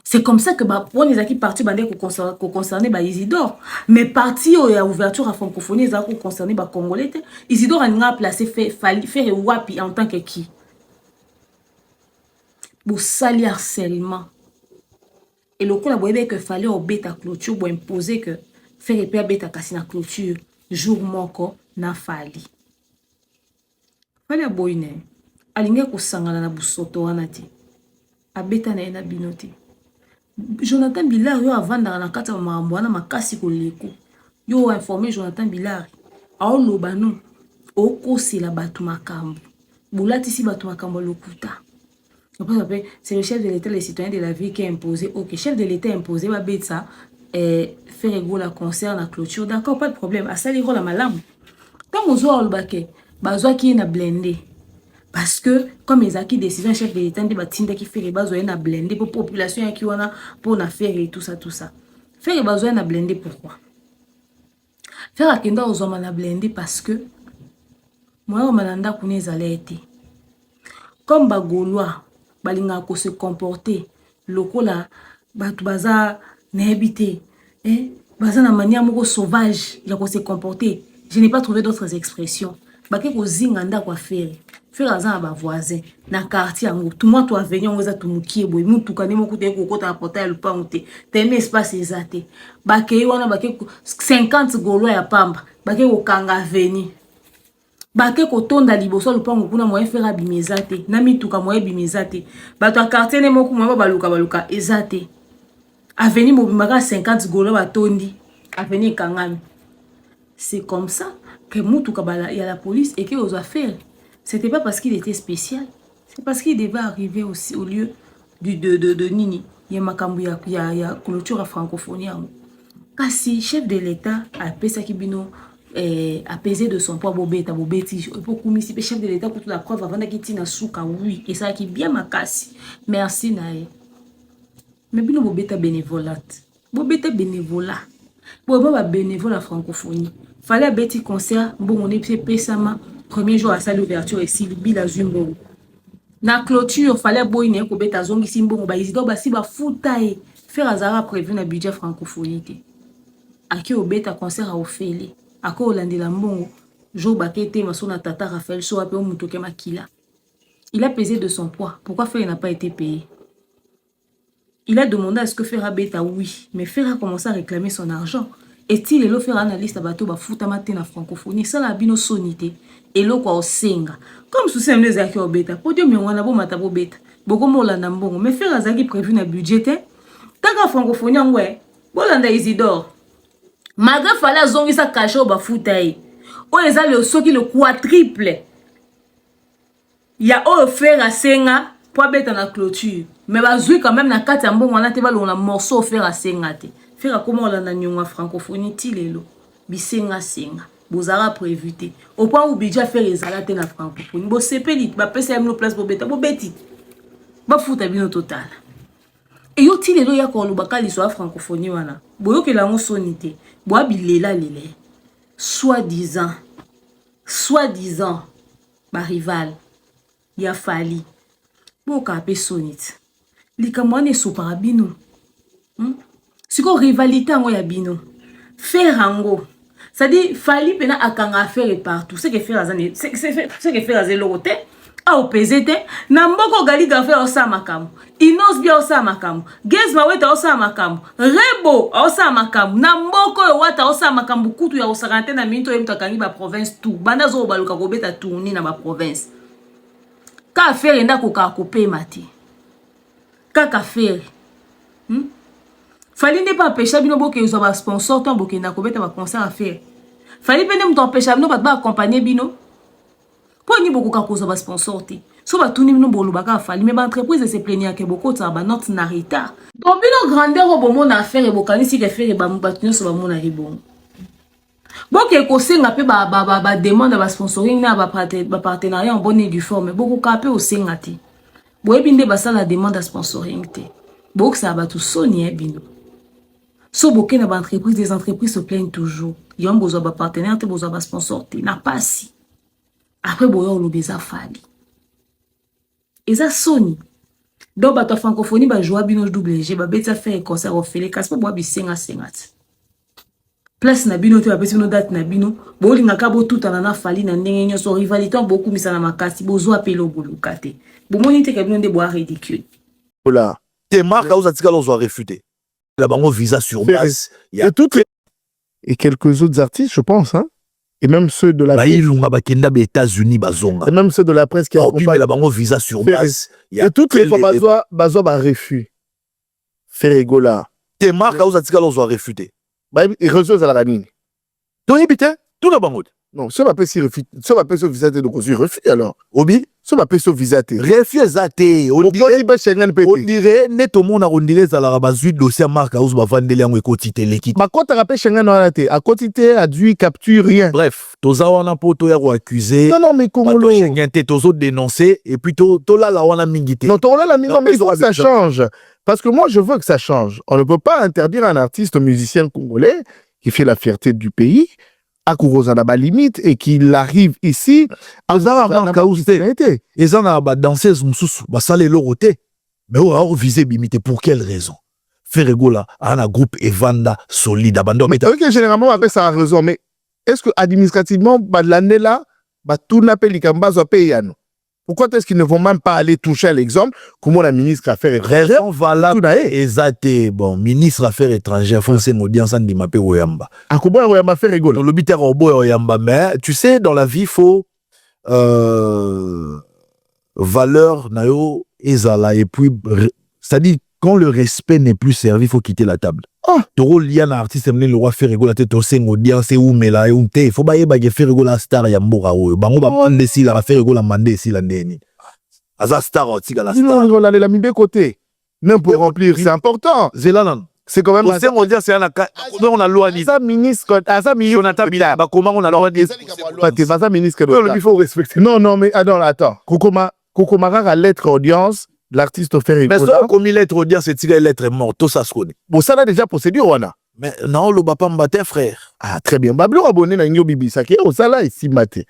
C'est comme ça que ba pour les équipes parti bandé ko concerner ba Isidore mais parti au ya ouverture à francophonie za ko concerner ba congolais te Isidore a nga placé fali faire wapi en tant que qui pour sali harcèlement. Et le coup, la boîte que fallait au bêta clôture pour imposer que faire épée à bêta casser la clôture jour moko na fali. Fallait boine. Alinga ko sangala na busoto wanati. A bêta na ena binote. Jonathan Bilard yo avant dans la kata mambo na makasi ko leko. Yo informé Jonathan Bilard. Ao lobano. Oko c'est la batu makambo. Bulati si batu makambo lokuta. C'est le chef de l'État, les citoyens de la ville qui a imposé. Ok, chef de l'État a imposé, va bête ça, et faire égaux la concert, la clôture. D'accord, pas de problème. À ça, les la malam. Quand on voit le baquet, bazoa qui est na blindé. Parce que, comme ils ont qui décision, chef de l'État, des bâtiments qui fait les bazoa na blindé pour population qui wana pour na faire et tout ça, tout ça. Faire les bazoa na blindé, pourquoi? Faire à kenda aux hommes na blindé parce que, moi, on m'a dit qu'on est allé été. comme bagolois balinga ko se comporter lokola batu baza nehebite baza na manière moko sauvage ya ko se comporter. Je n'ai pas trouvé d'autres expressions. Bake ko zinga nda kwa faire aza na ba voisin na quartier yango tout moi toi venir on za tumukie boy mutuka ne moko te ko kota na portail lupango te teme espace ezate bake wana bake 50 golo ya pamba bake ko kanga veni bake ko tonda liboso lupango kuna moyen faire abimezate na mituka moyen bimezate bato a quartier ne moko moyen baluka ezate aveni mobimaka 50 golo batondi aveni kangami. C'est comme ça que mutuka il y a la police et que aux affaires. C'était pas parce qu'il était spécial, c'est parce qu'il devait arriver aussi au lieu de Nini. Il y a makambu ya clôture à francophonie. Kasi chef de l'État a pesé kibino apaisé de son poids bobeti pour commissi chef de l'État pour toute la preuve avant qu'il tina souka oui et ça qui bien makasi. Merci nae. Mais bino bobeta bénévolate. Bobeta bénévolat. Bon ba bénévole à francophonie. Fallait beti concert bon on est pesama premier jour à salle d'ouverture ici bila zumbo. Na clôture fallait boy ne ko beta zongi simbo ba isido ba si ba futae faire azara prévu na budget francophonie. Aki obeta concert à Ophélie. Ako olandela mbongo jour bakete masona tata Raphaël so ape mutoke makila. Il a pesé de son poids. Pourquoi faire n'a pas été payé? Il a demandé à ce que Ferra bêta oui, mais Ferra a commencé à réclamer son argent. Est-il le faire analyste à bateau ba futa matin na francophonie ça la bino sonité et lo kwa osenga comme sous semble zaki obeta podium me wana bo matabo beta boko mola na mbongo mais Ferra zaki prévu na budget taka francophonie ngwe bolanda Isidore malgré fallait zongi sa caché ba futa e o eza le soki le quadruple ya o Ferra senga pour beta na clôture mais bazui quand même na kati ya mbongo wana te ba lo na morceau Ferra senga te Faire comment on a nyonga francophonie tilelo bisenga senga bozara prévuté au point où budget faire les alate na francophonie bo sepeli ba pesa no place bo beta bo beti ba futa bino total et yo tilelo ya ko lobaka liso francophonie wana boyo ke la sonité bo abilela lele soi-disant ba rival ya fali bo ka pe sonite likamwane so parabino siko rivalité ngo ya bino faire ango ça dit fali pena akanga faire partout c'est que faire azane c'est que faire azé lote a opesete na mboko gali ga faire osa makamu inos bia osa makamu gezma weta osa makamu rebo osa makamu na mboko yo wata osa makamu kutu ya osarante na minto ye mutakangi ba province tout banda zo baluka ko beta tourner na ba province ka faire nda ko ka kopé mati ka faire Fali n'est pas empêché bino boke yo ba sponsor ton boke na ko beta ba concert à faire. Fali pene mto empêché bino ba accompagner bino. Po ni boko ka ko ba sponsor te. So ba tuni bino bolo ba ka fali mais ba entreprise se plaignir que boko ta ba not narita. Donc bino grandeur au bon na faire e bokani si ke faire ba mbatino so ba mona ribon. Boke ko senga pe ba demande ba sponsoring na ba partenariat en bonne et due forme boko ka pe o senga te. Boye binde ba la demande à sponsoring te. Boko ça ba tout soni bino. So boké na ba entreprise des entreprises se plaignent toujours. Yon besoin ba partenaire te besoin ba sponsor te na pas si. Après boyo lo beza fali. Eza soni. Donc ba to francophonie ba joa bino double G ba beta faire concert au Félix kaspo bo bisenga sengat. Place na bino te ba beta no date na bino bo linga ka bo tout na fali na ndenge nyo so rivalité beaucoup misana makasi bozo apelo boluka te. Bo moni te ka bino nde bo ridicule. Voilà. Tes marques aux atika l'on soit réfuté. La banque visa sur place. Et toutes les... Et quelques autres artistes, je pense, hein. Et même ceux de la presse. États-Unis, bazonga. Et même ceux de la presse qui accompagnent la banque visa sur place. Et toutes les fois, bazo ba refus. Ferregola. Tes marques aux atika l'on soit réfuté. Et reçoit à la ramine. Tony Bité, tout la banque. Non, ce va pas si refus. Ce va pas si visa de refus alors. Obi. Ce va pas si visa te. Refus à te. On dirait net au monde on dirait ça la bazuit dossier marque aux ba vandeli en quotité l'équipe. Ma quand rappelle Schengen on a été à quotité adduit capture rien. Bref, toza wana poto ya accusé. Non mais Congolo Schengen te tozo dénoncer et puis to la wana mingité. Non, to la mingité mais il faut que ça change parce que moi je veux que ça change. On ne peut pas interdire un artiste musicien congolais qui fait la fierté du pays à Kouroza na ba limite et qu'il arrive ici ils ont ba danseuse mususu ba sale loroté mais on a visé bimité pour quelle raison Ferregola a un groupe Evanda solide abandon mais OK généralement après ça a raison mais est-ce que administrativement ba l'année là ba tout n'appelle likamba zo payano pourquoi est-ce qu'ils ne vont même pas aller toucher à l'exemple comment la ministre affaires raison valable exacté bon ministre affaires étrangères français audience en dimapé oyamba akoboya oyamba Ferregola le but est oyamba mais tu sais dans la vie il faut valeur nayo ezala et puis c'est-à-dire quand le respect n'est plus servi il faut quitter la table toro lian artiste mne le roi Ferregola te to seng audience ou mela ou te faut ba yeba ke Ferregola star ya mboka oyo bango ba mande si la Ferregola mande si la ndeni aza star otika la star non la mibé côté même pour remplir c'est important zelanan c'est quand même seng audience ya na on a loi ni ça ministre asa ministre Jonathan Bila ba comment on a loi ni ça ministre il faut respecter non mais attends Kokoma rara lettre audience l'artiste Ferregola. Mais ça, comme il lettre audience, c'est tiré lettre morte, tout ça se connaît. Bon, ça a déjà procédure, on a. Mais non, le papa m'battait, frère. Ah, très bien. Bablo abonné dans Nyo Bibi, ça qui est au sala ici maté.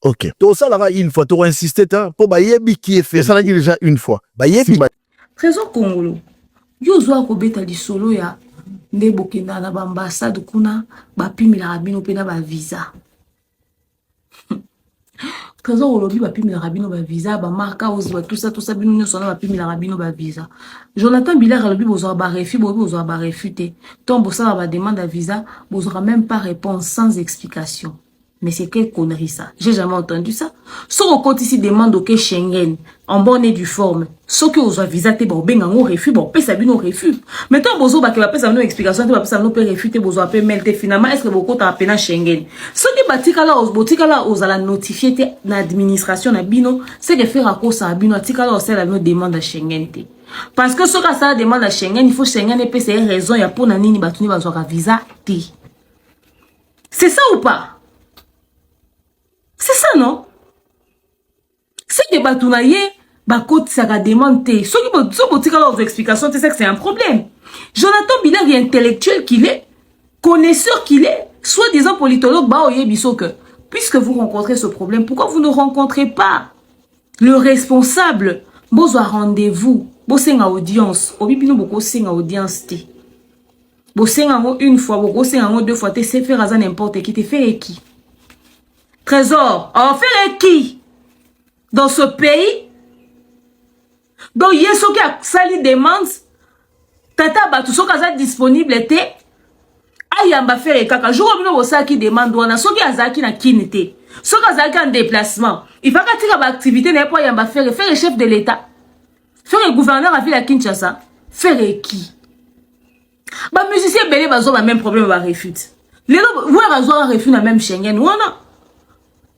Ok. Tout ça là, une fois, tu auras insisté, pour Bayebi qui est fait. Ça l'a dit déjà une fois. Bayebi. Trésor Congolo. Yo zo akobeta li solo ya ndebokenda na ambassade kuna ba pimila rabino pena ba visa. Trésor olobi ba pimila rabino ba visa ba marka ozo tout ça bino nyonso na ba pimila rabino ba visa. Jonathan Biller alobi bozo ba refi bozo ba refuté. Tombo ça ba demande à visa bozo même pas réponse sans explication. Mais c'est quelle connerie ça? J'ai jamais entendu ça. Ce côté ici demande au Schengen en bonne et due forme. Ce que vous avez visité, bon, ben, on refus, bon, paye ça, bien, on refus. Maintenant, bozo, bah, que va payer ça, nos explications, va payer ça, nos peut refuter, bozo, peut melter, finalement, est-ce que vous comptez à peine Schengen? Ce qui batika là, aux la notifier, l'administration, na bino, c'est que faire à cause à bino, tika là, c'est la demande à Schengen, parce que ce que ça demande à Schengen, il faut Schengen et c'est raison, il y a pour nanini, batuni, bazo, visa, c'est ça ou pas? C'est ça, non? C'est que Batounaye, Bakot, ça va demander. Ce qui va aux explications, c'est que c'est un problème. Jonathan Biller est intellectuel qu'il est, connaisseur qu'il est, soi-disant politologue, puisque vous rencontrez ce problème, pourquoi vous ne rencontrez pas le responsable? Bozo rendez-vous, bosenga audience, obibino boko senga audience te. Bosenga une fois, boko senga deux fois, te sais faire à n'importe qui, te fait qui? Trésor, en fait qui dans ce pays? Donc, il y a ce qui a sali demande, tata batu so kaza disponible était, ayamba faire kaka, jour où ça qui demande, on a ce qui a zaki na kinete, ce qui a zaki en déplacement, il faut qu'à tirer l'activité, n'est pas yamba faire le chef de l'État, faire le gouverneur à Ville Kinshasa, faire qui? Bah, musicien belé, bazo, le même problème, va refute. Les autres, vous avez refute dans même Schengen, ou non?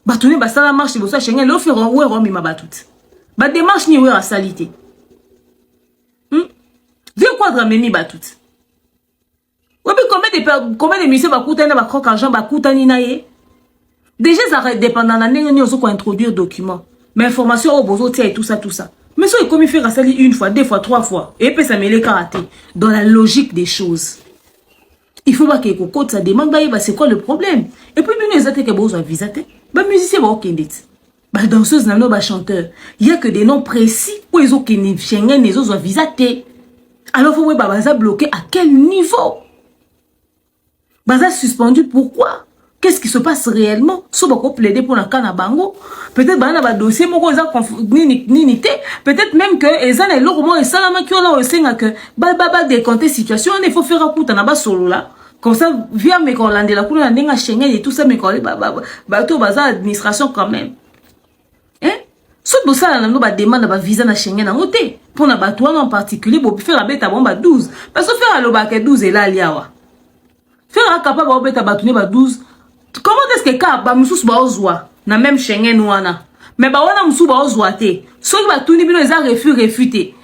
Batouné basa la marche bosa Schengen lo fait ouais romi ma batout. Ba démarche ni ouais à salité. Viens quadra memi batout. Ouais mais combien de musiciens ba koutana ba croque argent ba koutani naé. Déjà ça dépendant la nene ni oso ko introduire document. Mais information au bozo tia et tout ça. Mais ça il comme il fait à sali une fois, deux fois, trois fois et puis ça met les karaté dans la logique des choses. Il faut pas que côté ça demande bah c'est quoi le problème? Et puis bien les que bozo a visité. Bah musicien bah okendit. Bah danseuse nano bah chanteur. Il y a que des noms précis où ils ont qu'une Schengen les autres ont visité. Alors faut bah baza bloqué à quel niveau? Baza suspendu pourquoi? Qu'est-ce qui se passe réellement? So bah qu'on plaider pour la canne bango. Peut-être bah na bah dossier mon ils ont ninité. Peut-être même que ils ont le roman et salama qui ont là aussi que bah décompter situation il faut faire un coup na bah solo là. Comme ça, via mes collègues, la couleur de Schengen et tout ça, mes collègues, tout bazar administration quand même. Hein? Ce que ça, nous demande un visa na Schengen en côté. Pour na batouane en particulier, pour faire la bête à bomba 12. Parce que faire le bac 12 et là, liawa. Faire un capable de bête à batouane 12. Comment est-ce que ka ba musus ba ozwa na même Schengen wana? Mais ba wana musu ba ozwa te. Ce qui va tout ni bino les a refuté.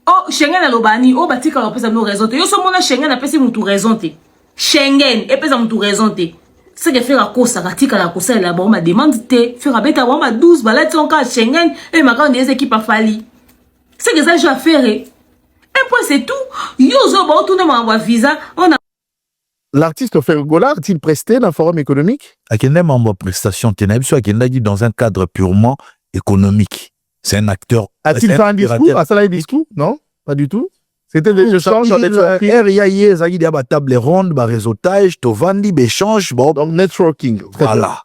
Oh Schengen a lobani, oh batika la pesa no raison te. Yo so mona Schengen a pesa mutu raison te. Schengen et pesa mutu raison te. C'est que faire à cause ça ratika la cause la bomba demande te faire avec ta bomba 12 balade son cas Schengen et ma grande des équipes a falli. C'est que ça je vais faire. Un point c'est tout. Yo zo ba tourner ma visa on a l'artiste Fergola a-t-il presté dans le forum économique? Akende membre prestation Tenabiso Akenda dit dans un cadre purement économique. C'est un acteur. A-t-il fait un discours? A-t-il un discours? Non, pas du tout. C'était des échanges sur les table ronde, réseautage, tovandi, échange, bon. Donc networking. Voilà.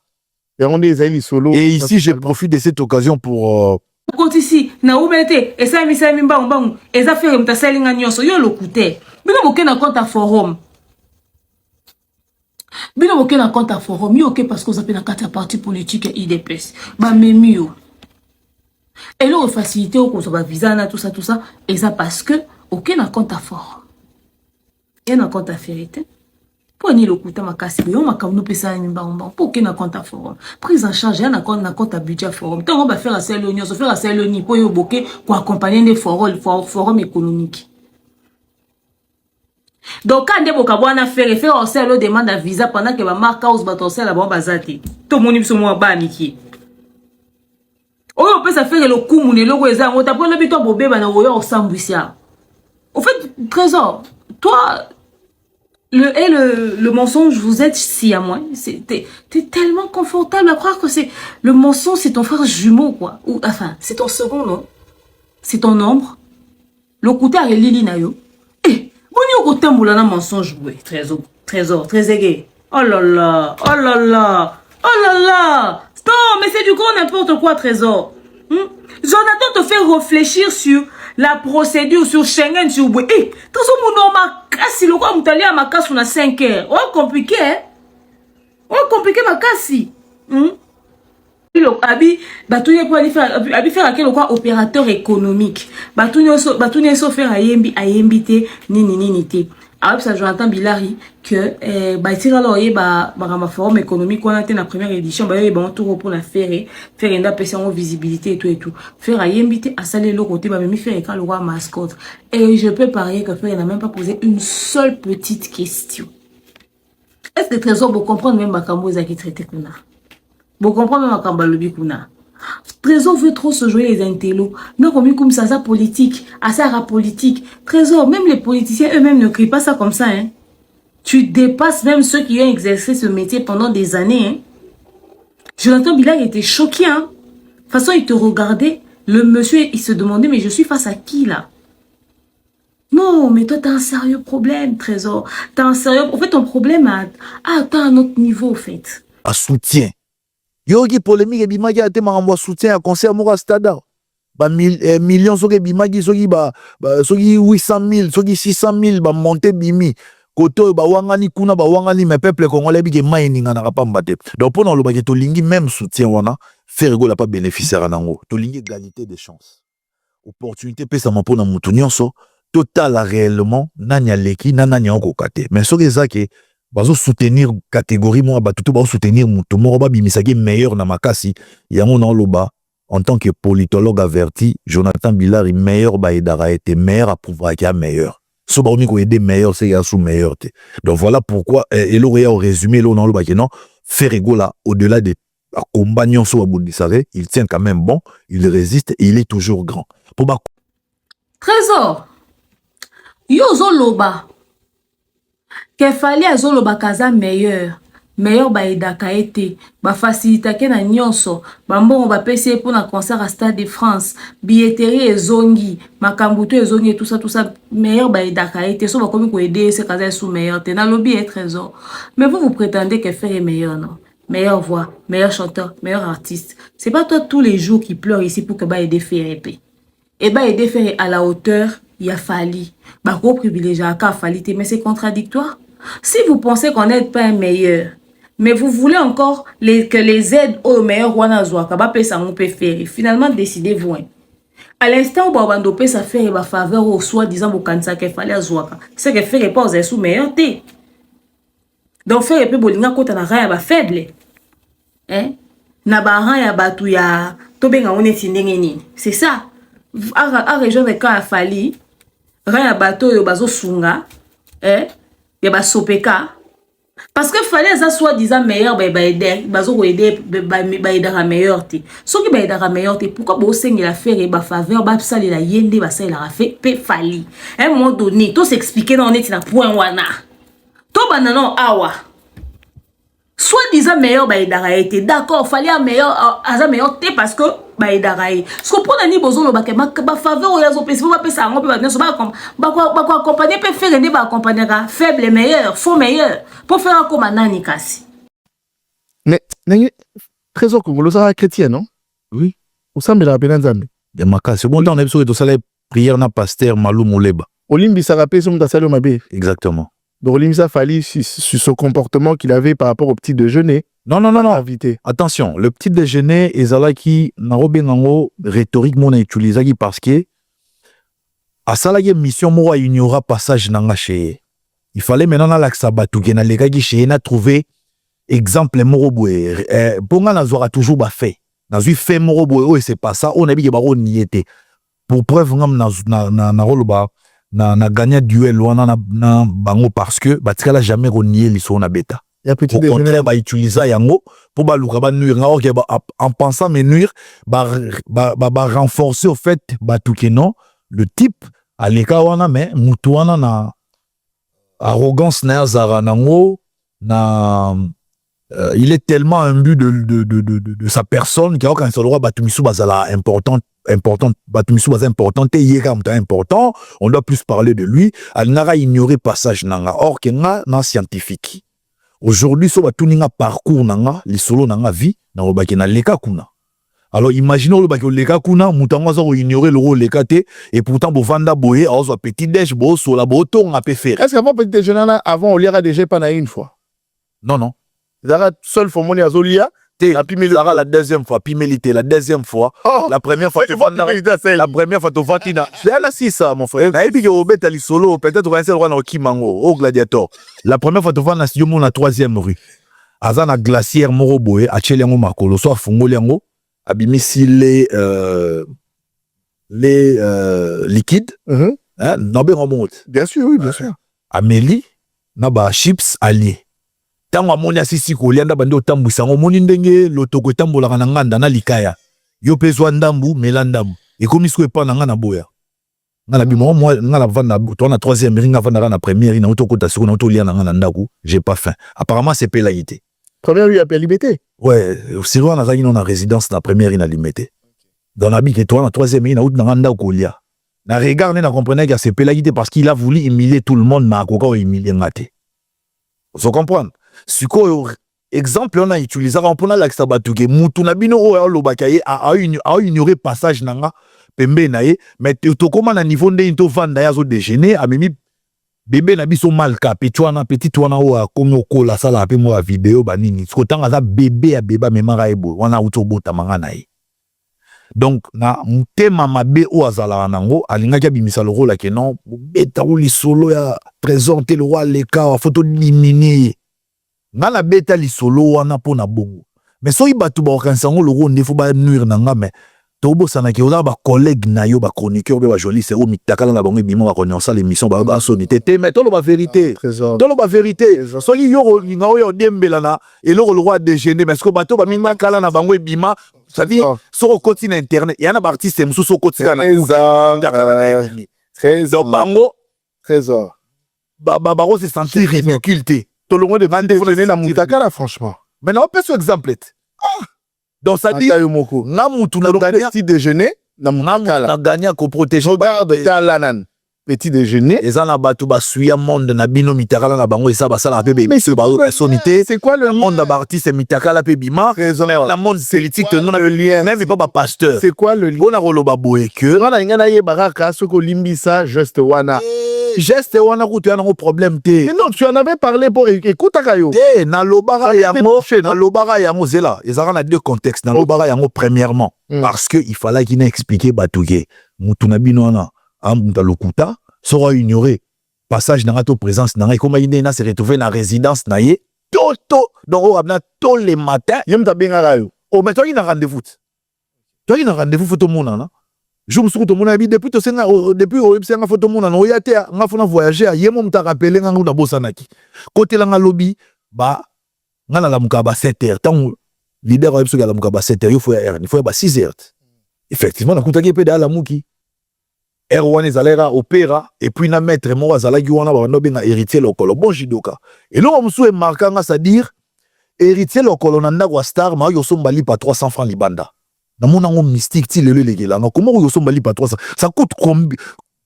Et on est les solos. Et ici, je profite de cette occasion pour. Quand ici, na oubete, et ça mimba mbang, et ça fait mta salinga nyoso yo lokute. Bino boke na compte à forum. Bino boke na compte à forum, yo ok parce que vous appelez na carte parti politique et IDPS. Ba memio. Et là, facilité au conso ba visa na tout ça, et ça parce que ok na compte à forum. Et na compte à vérité. Pour ni le coûter ma casse, on m'a comme nous pesa ni mbang pour que na compte à forum. Prise en charge na compte à budget forum. Tant on va faire à celle l'union, se faire à celle l'union pour yo boké pour accompagner des forum économique. Donc quand des bokabwana faire au celle demande à visa pendant que ba marque house batosel la bomba bazati. Tout monde biso mo ba niki. On peut ça faire le coup mon logo eza on t'apprend le bito bobé ba na oyo sambwisia. Au fait trésor, toi le mensonge, vous êtes si à moi. T'es tellement confortable à croire que c'est le mensonge, c'est ton frère jumeau, quoi. Ou, enfin, c'est ton second, non? C'est ton ombre. Le côté à Lili Nayo. Eh, bon, il y a côté moulana mensonge, oui. Trésor, très aigué. Oh là là, oh là là, oh là là. Non, mais c'est du grand n'importe quoi, trésor. Jonathan te fait réfléchir sur la procédure sur Schengen sur Boué. Eh, quand on m'a cassé le quoi, on à ma casse on a 5 heures. Oh, compliqué, hein? Oh, compliqué ma casse. Abi, batouye pour aller faire à quel quoi opérateur économique. Batouye so faire ayembi te nini te. Alors ça Jonathan Bilari que tira là ma forum économique on a été la première édition bon tout pour la faire une personne visibilité et tout faire ayembi à saler le côté même faire quand le roi mascotte et je peux parier que faire n'a même pas posé une seule petite question. Est-ce que trésor vous comprendre même Makambo qui traité kuna? Vous comprenez même Makambo lobi kuna? Trésor veut trop se jouer les intellos. Non, comme ça politique, ça politique. Trésor, même les politiciens eux-mêmes ne crient pas ça comme ça. Hein. Tu dépasses même ceux qui ont exercé ce métier pendant des années. Hein. Jonathan Bilal était choqué. Hein. De toute façon, il te regardait. Le monsieur, il se demandait, mais je suis face à qui là? Non, mais toi, t'as un sérieux problème, Trésor. T'as un sérieux... En fait, ton problème t'as un autre niveau, en fait. À soutien. Yogi polémique et bimagi a été ma soutien à concert Moura Stada. Millions soki bimagi soki 800 000 soki 600 000 ba monter bimi koto ba wangani kuna ba wangani mais peuple congolais bi ke mining na kapamba te. Donc pour le baguette to lingi même soutien wana Fergo la pas bénéficiaire nango. To lingi égalité des chances. Opportunité pesa ma pona mutu nyonso total réellement nanya leki nanya okokate. Mais soki ezake bazo soutenir catégorie moi batutu ba soutenir mutu mo ba bimisaki meilleur na makasi yango na loba en tant que politologue averti Jonathan Bilari meilleur ba edara était meilleur approuvera qu'il y a meilleur so ba omi ko aider meilleur c'est ya sous meilleur te. Donc voilà pourquoi et l'aurait au résumé là na loba que non Fergo là au-delà des compagnons so abundisare il tient quand même bon, il résiste et il est toujours grand pour ba Trésor yozo loba qu'il fallait azolo bakaza meilleur ba edaka été ba facilita ke na nyonso ba mbongo ba pese pour na concert à Stade de France billetterie ezongi makambuto ezongi tout ça meilleur ba edaka été so ba komi ko aider ce kaza sous meilleur te na lobby est trésor mais vous prétendez que faire est meilleur non meilleure voix meilleur chanteur meilleur artiste c'est pas toi tous les jours qui pleure ici pour que ba aider faire épée et ba aider faire à la hauteur il a fallu ba gros privilégié à fallu mais c'est contradictoire. Si vous pensez qu'on n'est pas un meilleur, mais vous voulez encore que les aides aux meilleurs finalement décidez-vous. À l'instant où Babando peut ça faire une faveur au soi-disant au cancer qu'il fallait à Zouaka, c'est que faire pas aux sous meilleur thé. Donc faire un peu bolinga quand on a rien à faible. Hein? Na ba rien à batu ya tobenga on est nini. C'est ça. À région de quand a fallu rien à bateau yo bazo sunga. Hein? Ya ba sopeka parce que fallait ça soit disant meilleur ba aider bazo aider ba aider à meilleur té so ki ba aider à meilleur té pourquoi bo sengi la faire et ba faveur ba sali la yende ba sali la fait pe fali à un moment donné tout s'expliquer dans net na point wana To banano awa. Soit disant meilleur baïdara été d'accord, fallait un meilleur parce que baïdara est. Ce que pour l'année besoin le bac ma faveur ou yazo pesi ba pesa ngo ba neso ba accompagner peut faire ne ba accompagner faible et meilleur, faux meilleur pour faire comme nani kasi. Mais trésor congolais ça chrétien non? Oui. Ou ça me la peine nzambe. De maka c'est bon dans l'épisode de ça les prières na pasteur Malou Moleba. Olimbi ça rappelle son dasalo mabe. Exactement. Donc Olimbi ça fallait sur son comportement qu'il avait par rapport au petit déjeuner. Non. Invité. Attention, le petit déjeuner ezalaki narobe nango rhétorique mon utilisaki parce que à ça la mission mo ignora passage nanga chez. Il fallait maintenant na laksa batuke na lekaki chez na trouver exemple morobwe bonga na zora toujours ba fait. Na zui fait morobwe oh c'est pas ça, on a bi ba niete. Pour preuve ngam na roloba na gagné duel wana na bango parce que batikala jamais renier liso na beta. Il y a petit au contraire ba utiliser yango pour ba luka ba nuire en pensant mais nuire ba renforcer au fait ba tukeno le type aleka wana mais mutu wana na arrogance na zara nango na il est tellement imbu de sa personne qu'il a quand le roi batumisu bazala important batumisu bazala important te yeka muta important on doit plus parler de lui al nara ignorer passage nanga or que nga na scientifique aujourd'hui so batuninga parcours nanga lisolo nanga vie na robaki na leka kuna alors imaginons le baki leka kuna mutango zo ignorer le rôle leka te et pourtant bo vanda boye azo petit déj bo so la bo to nga pe faire est-ce qu'avant petit déjeuner là avant on lira déjà pas na une fois non Zara seul fois mon azolia la Zara la deuxième fois pimélité la deuxième fois la première fois la première fois to vatina là si ça mon frère na ebi ke obeta li solo peut-être on va essayer de voir Kimango au gladiateur la première fois to vanda studio mon la troisième rue azana glacière moroboé a chelengo makolo so fungolengo abimisi les liquides hein nobe remonte bien sûr oui bien sûr Amélie na ba chips alliés tango amoni asisi kolianda bandi otambwisa ngo moni ndenge lotoko etambolaka na nganda na likaya yo pezwa ndambu mela ndambu ekomi siko epa na nga na boya nga na bima moi nga na vanda to na troisième ring vanda na première na otokota siko na otolia na nga na ndaku j'ai pas faim apparemment c'est pélaïté première lui appelle limité ouais siro na zaki na résidence na première ina limité dans la bique toi na troisième ina out na nga ndaku kolia na regard na comprenait que c'est pélaïté parce qu'il a voulu humilier tout le monde mais akoka humilier ngate vous comprenez siko exemple on a utilisé on pona la sabatuke mutu na bino o lo bakaye a ignorer passage nanga pembe na ye mais to koma na niveau nde into vanda ya zo déjeuner a mimi bébé na biso malka petwana petit wana o komo kola sala pe mo vidéo banini siko tanga za bébé ya beba memara ebo wana uto bota manga na ye donc na mutema mabe o azala nango alinga kia bimisa le rôle que non beta ou li solo ya présenter le roi leka photo diminuer ngana beta li solo wana pona bongo mais so ibatu ba okansango le roi ndefo ba nuire nanga mais to bosana ke ola ba collègue na yo ba chroniqueur be ba journaliste o mitakala na bango bimo ba connaissa l'émission ba sonité te mais to lo ba vérité to lo ba vérité so yo nga o yo dembela na et le roi déjeuner mais ce que bato ba minga kala na bango bima ça dit so continue internet il y a un artiste musu so continue trésor bango trésor ba se sentir ridiculé tout le monde de vendre la mutakala franchement maintenant on peut sur exemple donc ça dit na mutu na gagner petit déjeuner na gagner ko protéger talanan petit déjeuner et ça na batu ba suya monde na bino mitakala na bango et ça ba sala pe mais personnalité c'est quoi le monde d'artiste mitakala pe bima la monde politique non le lien même pas ba pasteur c'est quoi le lien on a roloba boye que on a ngana ye baraka soko limbisa juste wana geste wana kutu yana problème te mais non tu en avais parlé pour écoute akayo te na lobara yango zela ezara na deux contextes na lobara yango premièrement parce que il fallait qu'il expliquer batuke mutu na bino wana amuta lokuta sera ignoré passage na to présence na comme il na se retrouver na résidence na ye toto donc on a tous les matins yem ta benga rayo o mais toi il a rendez-vous photo mona na je me suis retrouvé depuis to senga depuis o senga photo mona no ya te nga fona voyager yemo mta rappeler nga na bosanaki côté la nga lobby ba nga na la muka ba 7h tant leader o la muka ba 7h il faut ba 6h effectivement na kuntaki pe da la muki Erwan ezalera opéra et puis na maître mo azalaki wana ba no benga héritier lokolo bon jidoka. Et là on est marquant c'est-à-dire héritier lokolo na ndako star ma yo somba lipa 300 francs libanda. Na mona ngo mystique ti lelo lekela nga comment yo somba lipa 300 ça coûte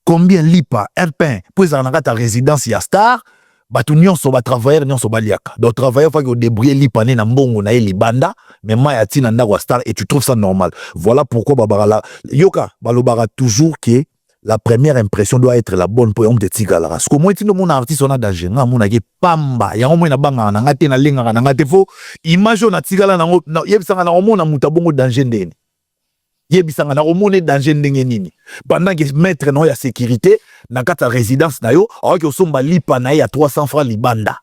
combien lipa un pain pour ça na ta résidence ya star batu nyonso ba travailleur nyonso baliaka. Donc travailleur faut que débrouiller lipa na mbongo na libanda mais ma ya ti na ndako star et tu trouves ça normal. Voilà pourquoi babara yoka balobara toujours que la première impression doit être la bonne pour homme de tigala. Parce que moi, mon artiste on a danger. Nga mon agi pamba. Ya moi na banga na ngate na lenga na ngate fo. Image na tigala na yebisanga na omo na mutabongo danger ndeni. Yebisanga na omo ne danger ndenge nini. Pendant que mettre na ya sécurité na kata résidence na yo, alors que osomba lipa na ya 300 francs libanda.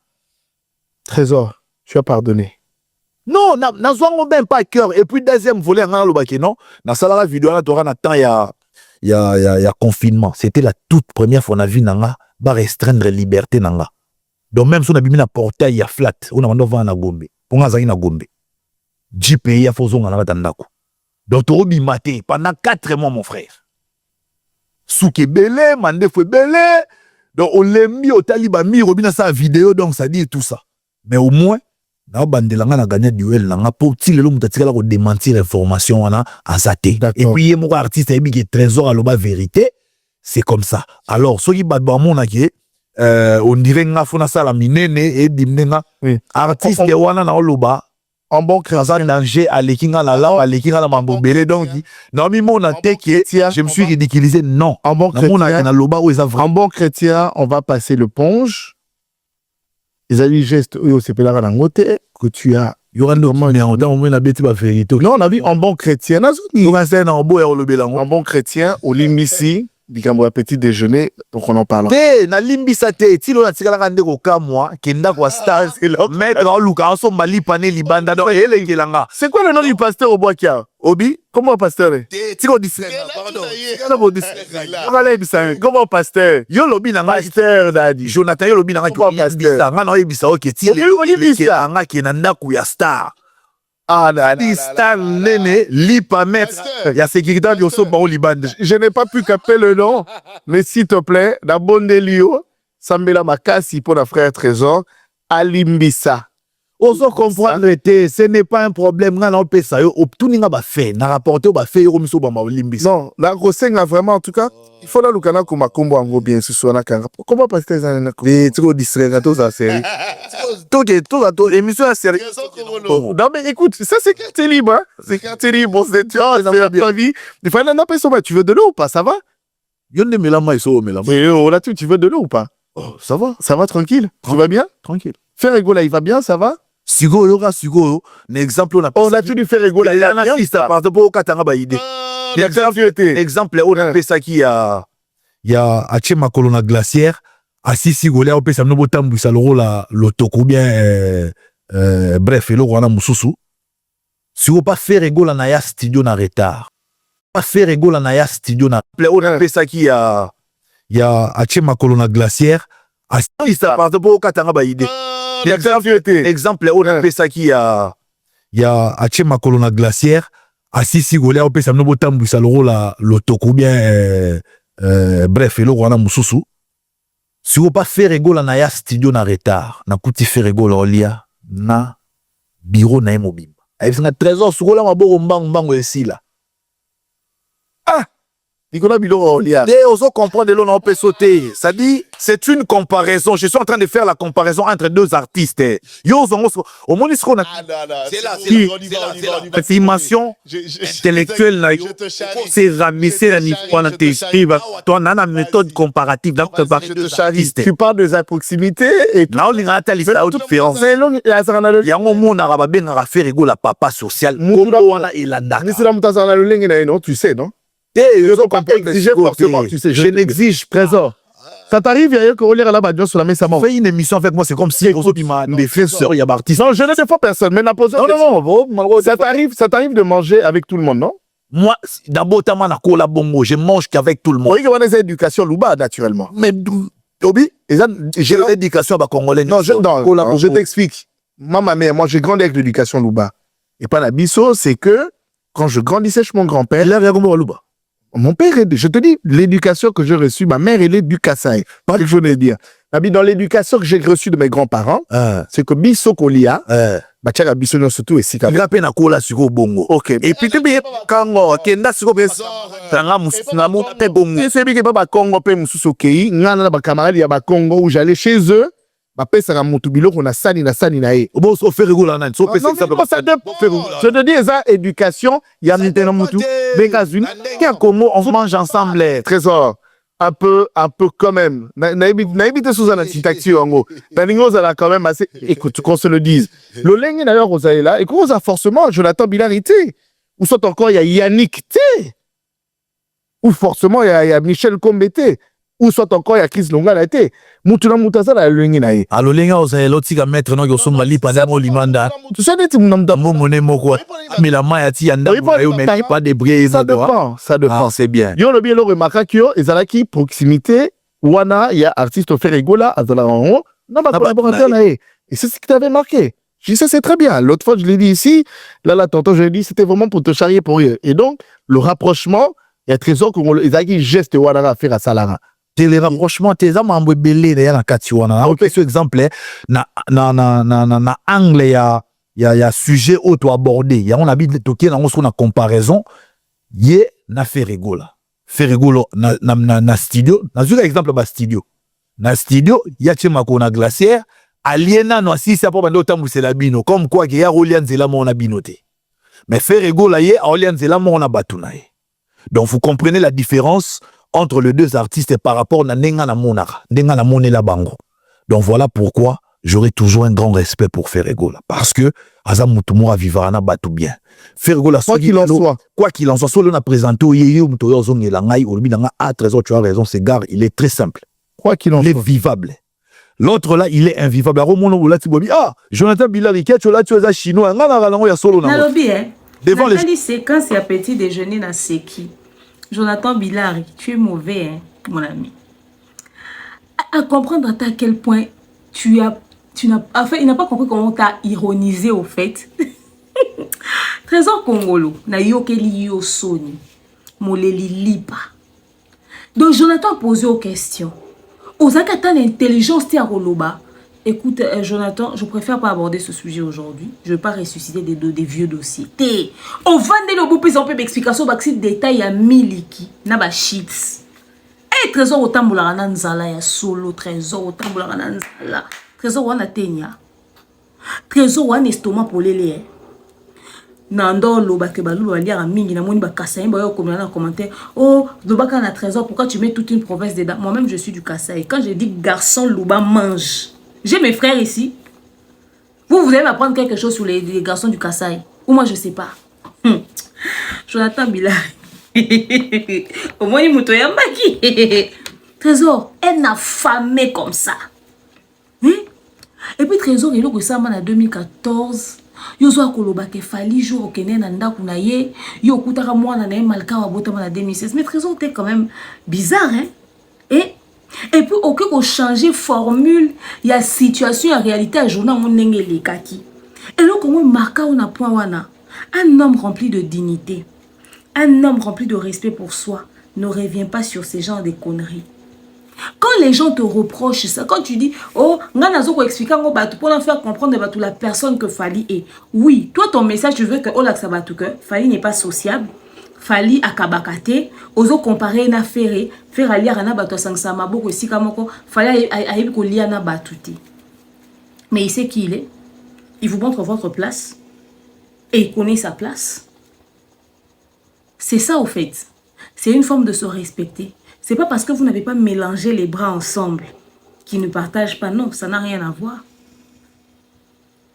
Trésor, tu as pardonné. Non, na zwango ben pas cœur. Et puis deuxième volet ngana lobaki non. Na sala la vidéo na tora na temps il y a confinement. C'était la toute première fois on a vu nanga ba restreindre liberté nanga. Donc même si on a mis na portail ya flat, on a mandova na Gombe. Ponga zaki na Gombe. JPI ya fozonga na batandako. Donc tobi maté pendant 4 mois mon frère. Souké belé, mandefo belé. Donc on l'a mis au taliba mi robina sa vidéo donc ça dit tout ça. Mais au moins na bandelanga na gagner duel nanga pour ti lelo mutatikala ko démentir information wana azate. Et puis mon artiste ebi que trésor aloba vérité, c'est comme ça. Alors soki badba mona ke on dirait nga fona sala minene et dimnenga artiste ke wana na oloba en bon créateur danger à l'ékinga la la l'ékinga la mambobele donc non mi mona te que je me suis ridiculisé non en bon chrétien na loba où ça en bon chrétien on va passer le ponge. Ils avaient geste c'est pas là que tu as il y aura normalement on moins la bête ba vérité. Non on a vu en bon chrétien en bon chrétien au limisi dikambo petit déjeuner donc on en parlera. Na limbisa te ti lo na tikala ka ndeko ka moi kenda kwa stars mettre en luka so mali pané libanda donc elengelanga. C'est quoi le nom du pasteur au Boakia? Obi? Comment pasteur? Tiko distraire pardon. Comment pasteur? Yo lobi na pasteur dadi. Jonathan yo lobi na nga pasteur. Nga na yebisa ok ti le nga ki na ndaku ya star. Ah, star nene lipa mettre ya sécurité yo so ba libanda. Je n'ai pas pu capter le nom, mais s'il te plaît, la bonne Delio, Sambela Makasi pour la frère Trésor, Alimbisa. Oso comprendre ce n'est pas un problème nga na pesa yo obtuninga ba fait na rapporter ba fait yo miso ba limbisa. Non, la grosenga vraiment en tout cas, il faut la lukana ko makombo ango bien ce soit na kanga. Comment parce que ça na ko trop distraire tout ça série. Tout émission à série. Non mais écoute, ça c'est quartier libre, hein? C'est quartier libre, c'est ta vie. Des fois n'a pas ça, tu veux de l'eau ou pas, ça va? Yo ne melama iso melama. Mais oh là tu veux de l'eau ou pas? Oh, ça va tranquille. Tu vas bien? Tranquille. Faire rigoler, il va bien, ça va? Sigo yoga sigo exemple on a on a tout dû faire rigoler il y a un artiste parce que katanga ba idée exemple on a fait ça qui a achema colonna glaciaire asisi golé on peut ça no botambu ça le rôle l'otoko bien bref le roi na mususu si on pas faire rigoler na ya studio na retard pas faire rigoler na ya studio na on a fait ça qui a achema colonna glaciaire asisi ça parce que katanga ba idée exemple on a fait ça qui a achema colonna glaciaire asisi golé on peut ça no botambu ça le rôle l'otoko bien bref le roi na mususu si on pas faire rigoler na ya studio na retard na kuti faire rigoler olia na bureau na mobimba ayisinga trésor sukola maboko mbango esila Nicolas Biloro Olia. Oso comprendre l'on on peut sauter. Ça dit, c'est une comparaison. Je suis en train de faire la comparaison entre deux artistes. Yo au moins ce qu'on a. C'est la affirmation intellectuelle là. C'est ramasser la niveau na t'écrire. Toi na méthode comparative là tu parles de sa proximité et là on a tali ça différence. Il y a un monde arabe ben à faire rigoler papa social. Comment il a mais c'est la mutazana le lingue non, tu sais non? Je n'exige trésor. Ça t'arrive, il y a que relire là-bas sur la messe à mort. Fais une émission avec moi, c'est comme si mes frères sœurs, il y a artistes. Non, je ne sais pas personne, mais non, ça t'arrive de manger avec tout le monde, non? Moi, d'abord, je mange qu'avec tout le monde. Oui, il y a des éducations louba, naturellement. Mais, Tobi, j'ai l'éducation à Congolais. Non, je t'explique. Ma mère, moi, j'ai grandi avec l'éducation louba. Et pas la bisso, c'est que, quand je grandissais chez mon grand-père, là, il y a Louba. Mon père, je te dis, l'éducation que j'ai reçue, ma mère, elle est du Kasaï. Pas que je voulais dire. Dans l'éducation que j'ai reçue de mes grands-parents, c'est que biso kolia, bachaka biso no surtout et sika. Il a peine à coller sur le bongo. Ok. Et puis tu bien quand kenda sur le tanga musinamu te bongo. C'est bien que ba Congo pe mususu kei, ngana na ba camarades ya ba Congo où j'allais chez eux. Bapesa mutubilo qu'on a sani na e. Bon, so faire rigoler nan. So ça je te dis ça éducation, il y a maintenant mutu. Bengazuni, on mange ensemble. Trésor. Un peu quand même. Naïbité sous un syntaxe en gros. Naningo ça quand même assez. Écoute, qu'on se le dise. Le lingue d'ailleurs aux là et qu'on a forcément Jonathan Bilarité. Ou soit encore il y a Yannick T. Ou forcément il y a Michel Combete. Ou soit encore il y a Chris Longa là été. Mutuna mutasa la lingue naï. A le lingue aux l'autre qui mettre non yo so mali pendant limanda. Tu sais des mnamda mo moné moko. Mais la main ati anda mais pas de brise. Ça dépend. C'est bien. Yo le bien le remarque que ezalaki proximité wana il y a artiste Ferregola azala en non pas collaborateur naï. Et c'est ce qui t'avait marqué. Je dis ça c'est très bien. L'autre fois je l'ai dit ici, là tonton je l'ai dit c'était vraiment pour te charrier pour eux. Et donc le rapprochement, il y a trésor que ezalaki geste wana à faire à Salara. Les rapprochements tes amants belé na na kati wana. OK, ce exemple na angle ya sujet auto abordé. Ya on habite toquer na on a comparaison. Ye na Ferregola. Ferregola na studio, na un exemple ba studio. Na studio, ya chema ko na glacière, aliena no si ça pour bando tambu c'est la bino comme quoi que ya Olianzela mo na binoté. Mais Ferregola ye Olianzela mo na batunaye. Donc vous comprenez la différence entre les deux artistes par rapport à Nenga na Monara, Nenga na Monela Bango. Donc voilà pourquoi j'aurai toujours un grand respect pour Ferregola. Parce que Azam Mutumura vivra batu bien. Ferregola, quoi qu'il en soit, soit l'on a présenté au Yéyo Mutoyo Zong Langai, au Lubidanga, ah, trésor, tu as raison, c'est gare, il est très simple. Quoi qu'il en soit. Il est vivable. L'autre là, il est invivable. Ah, Jonathan Bilari, tu es chinois, devant les séquences, il y a petit déjeuner dans Seki. Jonathan Bilari, tu es mauvais, hein, mon ami. À comprendre à quel point enfin, il n'a pas compris comment tu as ironisé au fait. Trésor Congolo, na yokeli yo soni, moleli lipa. Donc Jonathan a posé aux questions. Aux acatans d'intelligence t'es à Roloba. Écoute, Jonathan, je préfère pas aborder ce sujet aujourd'hui. Je ne vais pas ressusciter des vieux dossiers. On vend le beau plus en peu d'explications, baxi détails à miliki, na ba sheets. Eh, trésor au tamboula nanzala ya solo, trésor au tamboula nanzala. Trésor wana tenya. Trésor wana estomac pour les Nando loba ke balu balia mingi na moni ba Kasaï ba yo comme dans commentaire. Oh, lobaka na trésor, pourquoi tu mets toute une province dedans? Moi-même je suis du Kasaï. Quand je dis garçon loba mange. J'ai mes frères ici. Vous allez m'apprendre quelque chose sur les garçons du Kasaï. Ou moi, je ne sais pas. Jonathan Bilari. Au moins, il m'a dit Trésor, elle n'a affamé comme ça. Et puis, Trésor, il a eu ça en 2014. Yozo akoloba ke fali jour au Kenya nanda kunaye. Yo kutaka mwana na malka wa bota en 2016. Mais Trésor, t'es quand même bizarre, hein? Et puis, au qu'on change formule, il y a situation, en réalité, à journal, on n'est les kaki. Et là, comment marquer on a point wana? Un homme rempli de dignité, un homme rempli de respect pour soi, ne revient pas sur ces genres de conneries. Quand les gens te reprochent ça, quand tu dis, oh, pour faire comprendre la personne que Fali est. Oui, toi, ton message, tu veux que Fali n'est pas sociable. Fali akabakate ozo comparer na faire alia na bato sangsama boko sika moko fali ayebi ko lia na batuti. Mais il sait qui il est. Il vous montre votre place et il connaît sa place. C'est ça au fait. C'est une forme de se respecter. C'est pas parce que vous n'avez pas mélangé les bras ensemble qu'ils ne partagent pas. Non, ça n'a rien à voir.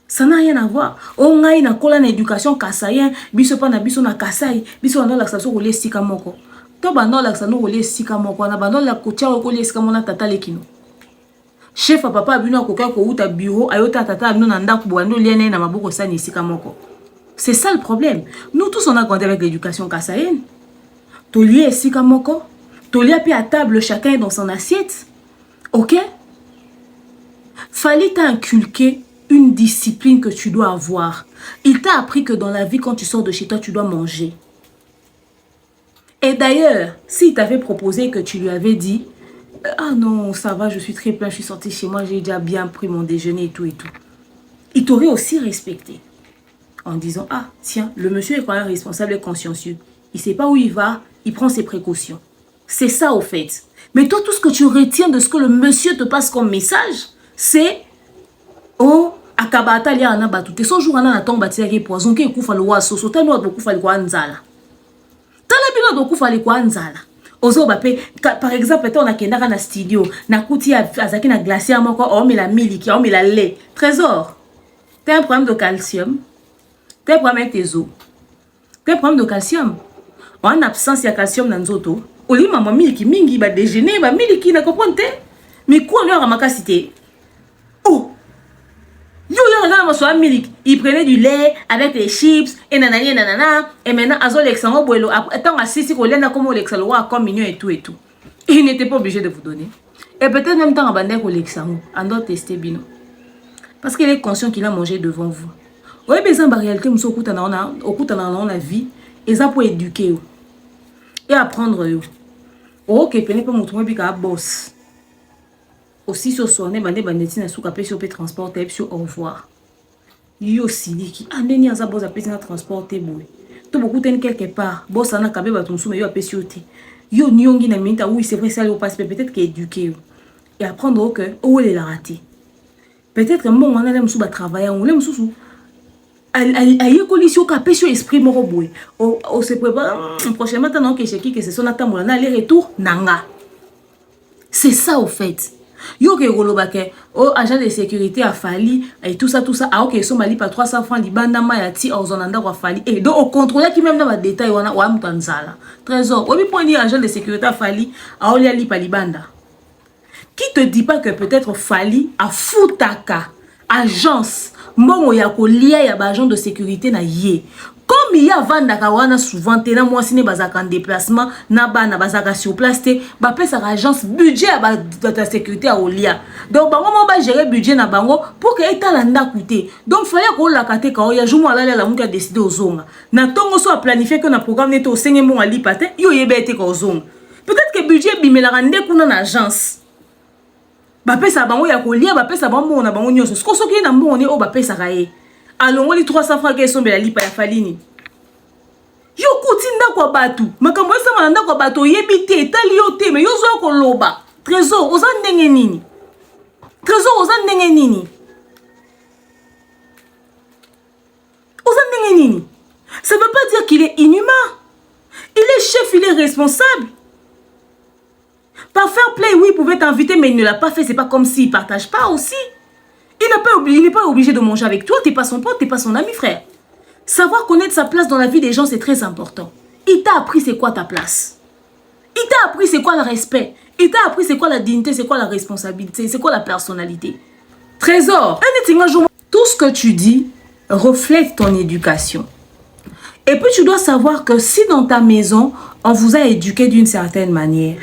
Ça n'a rien à voir. On a une éducation kasaïen, biso pa na biso na kasai, biso na la station relé sika moko. To bando la station relé sika moko na bando la kotia relé sika mona tata lekino. Chef papa bino koka ko uta bureau ayota tata bino na ndako bando liene na maboko sani sika moko. C'est ça le problème. Nous tous on a grandi avec l'éducation kasaïenne. To lié sika moko, to lié à table chacun dans son assiette. OK? Fallait t'inculquer une discipline que tu dois avoir. Il t'a appris que dans la vie, quand tu sors de chez toi, tu dois manger. Et d'ailleurs, s'il t'avait proposé que tu lui avais dit, ah non, ça va, je suis très plein, je suis sortie chez moi, j'ai déjà bien pris mon déjeuner et tout. Il t'aurait aussi respecté. En disant, ah, tiens, le monsieur est quand même responsable et consciencieux. Il ne sait pas où il va, il prend ses précautions. C'est ça, au fait. Mais toi, tout ce que tu retiens de ce que le monsieur te passe comme message, c'est, oh, akabata lia ana batute. Son jour, ana natong batia ki poison, ki kufa le wasoso, tano wa kufa le kwa nzala. Tala bino do kufa le kwa nzala. Ozo bape, par exemple, on a kendaka na studio, na kuti azaki na glacier moko, on met la miliki, on met la lait. Trésor, t'as un problème de calcium. T'as un problème avec tes os. T'as un problème de calcium. En absence de calcium dans nzoto, oli maman miliki mingi ba déjeuner ba miliki na comprendre. Mais quoi leur amaka cité? Oh. Yo regarde ma soeur miliki, il prenait du lait avec des chips et nanana nanana et maintenant azo l'exango boelo attends assisi ko lena comme l'exalo wa comme mignon et tout. Il n'était pas obligé de vous donner. Et peut-être même temps abandonner ko l'exango, en doit tester bino. Parce qu'il est conscient qu'il a mangé devant vous. Oui, mais en réalité, nous sommes dans la vie, et ça pour éduquer et apprendre. Ok, prenez pas mon tour, puis qu'à boss. Aussi, sur son nez, bandé, bandétine, à souka, sur le transporter, puis au revoir. Yo, si, qui, ah, n'est pas boss, à péter na transporter, boy. Tout beaucoup t'en quelque part, boss, en a cabé, baton sous, mais yo, à péter, yo, nyongi, na minta, oui, c'est vrai, ça, yo, passe, peut-être qu'éduquer. Et apprendre que, où elle est la ratée. Peut-être que bon, on a l'aime sous, travailler, on l'aime sous. Aïe coalition capé sur esprit moroboué. On se prépare prochainement tant que c'est son attente aller retour nanga. C'est ça au fait. Yo ke golobake o agent de sécurité a fallu et tout ça a ok so mali pas 300 francs libanda mayati ozonanda kwa fallu et donc au contrôle qui même dans les détails wana wa mtanzala. Trésor, obi point dire agent de sécurité a fallu a oli ali pa libanda. Qui te dit pas que peut-être fallu a futaka agence mbongo ya kolia ya agent de sécurité na ye comme il y a vanda kawana souvent tena moi sine bazaka en déplacement na bana bazaka sur place te ba pesa agence budget ya de sécurité a olia donc bango mo ba gérer budget na bango pour que etala nda coûter donc fallait ko la kate ka ya jumo ala la muka décider ozonga na tongo so a planifier que na programme neto o senge mo ali patin yo yebete ko ozonga peut-être que budget bimela rande kuna na agence ba pesa bango ya kolia ba pesa bango na bango nyonso ce soki na mbone o ba pesa kae alongoli 300 francs ke sombe la lipa ya falini yo kuti ndako batu makambo esa mana ndako bato yebite etali yo te me yo zo ko loba trésor oza ndenge nini trésor oza ndenge nini ça veut pas dire qu'il est inhumain, il est chef, il est responsable. Par fair play, oui, il pouvait t'inviter, mais il ne l'a pas fait. C'est pas comme s'il ne partage pas aussi. Il n'est pas obligé de manger avec toi. Tu n'es pas son pote, tu n'es pas son ami, frère. Savoir connaître sa place dans la vie des gens, c'est très important. Il t'a appris c'est quoi ta place. Il t'a appris c'est quoi le respect. Il t'a appris c'est quoi la dignité, c'est quoi la responsabilité, c'est quoi la personnalité. Trésor, tout ce que tu dis reflète ton éducation. Et puis tu dois savoir que si dans ta maison, on vous a éduqué d'une certaine manière,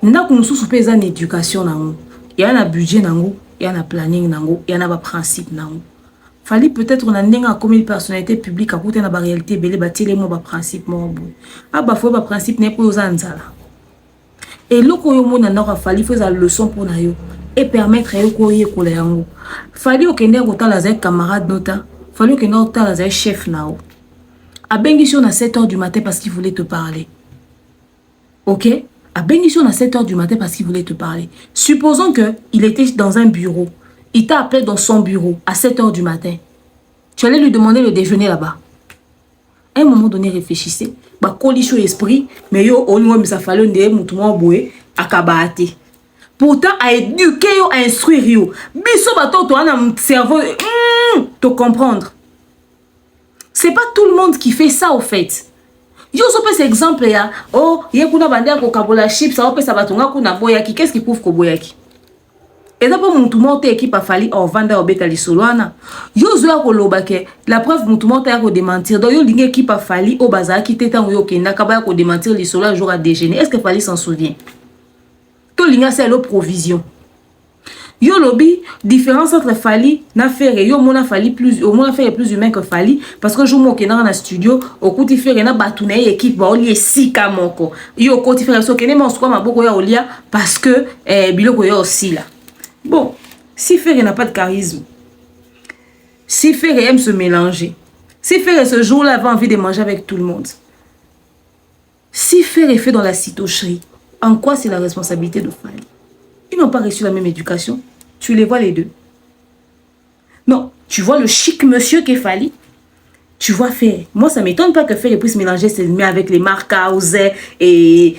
il y a une éducation, il y a un budget, il y a un planning, il y a un principe. Fallait peut-être on a une comme une personnalité publique à côté de la réalité, belé bâtir les mots principe faut pas principe n'est pas aux anzala. Et le koyomo n'a fallu faire la leçon pour nayo et permettre à koyer koleango. Fallait au kende autant la camarade nota, fallait que autant la chef nao. A Benguichon à 7h du matin parce qu'il voulait te parler. OK? À Benguichon à 7h du matin parce qu'il voulait te parler. Supposons qu'il était dans un bureau. Il t'a appelé dans son bureau à 7h du matin. Tu allais lui demander le déjeuner là-bas. À un moment donné, réfléchissez. Bah, colicho esprit, mais yo, on nous a fallu de moutouma boué à kabaate. Pourtant, à éduquer, à instruire, yo. Biso bato, toi, un cerveau, te comprendre. C'est pas tout le monde qui fait ça, au fait. Yo, so peut exemple, ya. Oh, y'a kuna bandé ko kabola chips, ça, ça va tonga kuna boyaki. Qu'est-ce qui prouve ko boyaki? Et d'abord, mon tout monde équipe a fallu en vendre au bétali soloana. Yo, zo ko lobake. La preuve, mon tout monde a ko démentir. Donc, yo, l'ingue équipe a fallu au bazar qui t'était en yo kenda kaba ko démentir les solo un jour à déjeuner. Est-ce que fallait s'en souvient? To l'inga c'est l'eau provision. Yo lobby, différence entre Fali na faire yo mona Fali plus au moins faire plus humain que Fali parce que je mo ke na studio au kuti faire na batuna équipe ba oli sika moko. Yo koti faire so kene mo swa maboko ya olia parce que biloko yo aussi là. Bon, si Ferre n'a pas de charisme, si Ferre aime se mélanger, si Ferre ce jour-là avait envie de manger avec tout le monde, si Ferre est fait dans la citocherie, en quoi c'est la responsabilité de Fali? Ils n'ont pas reçu la même éducation. Tu les vois les deux. Non, tu vois le chic monsieur qui est Fali. Tu vois Ferre. Moi, ça ne m'étonne pas que Ferre puisse mélanger ses mains avec les marques house et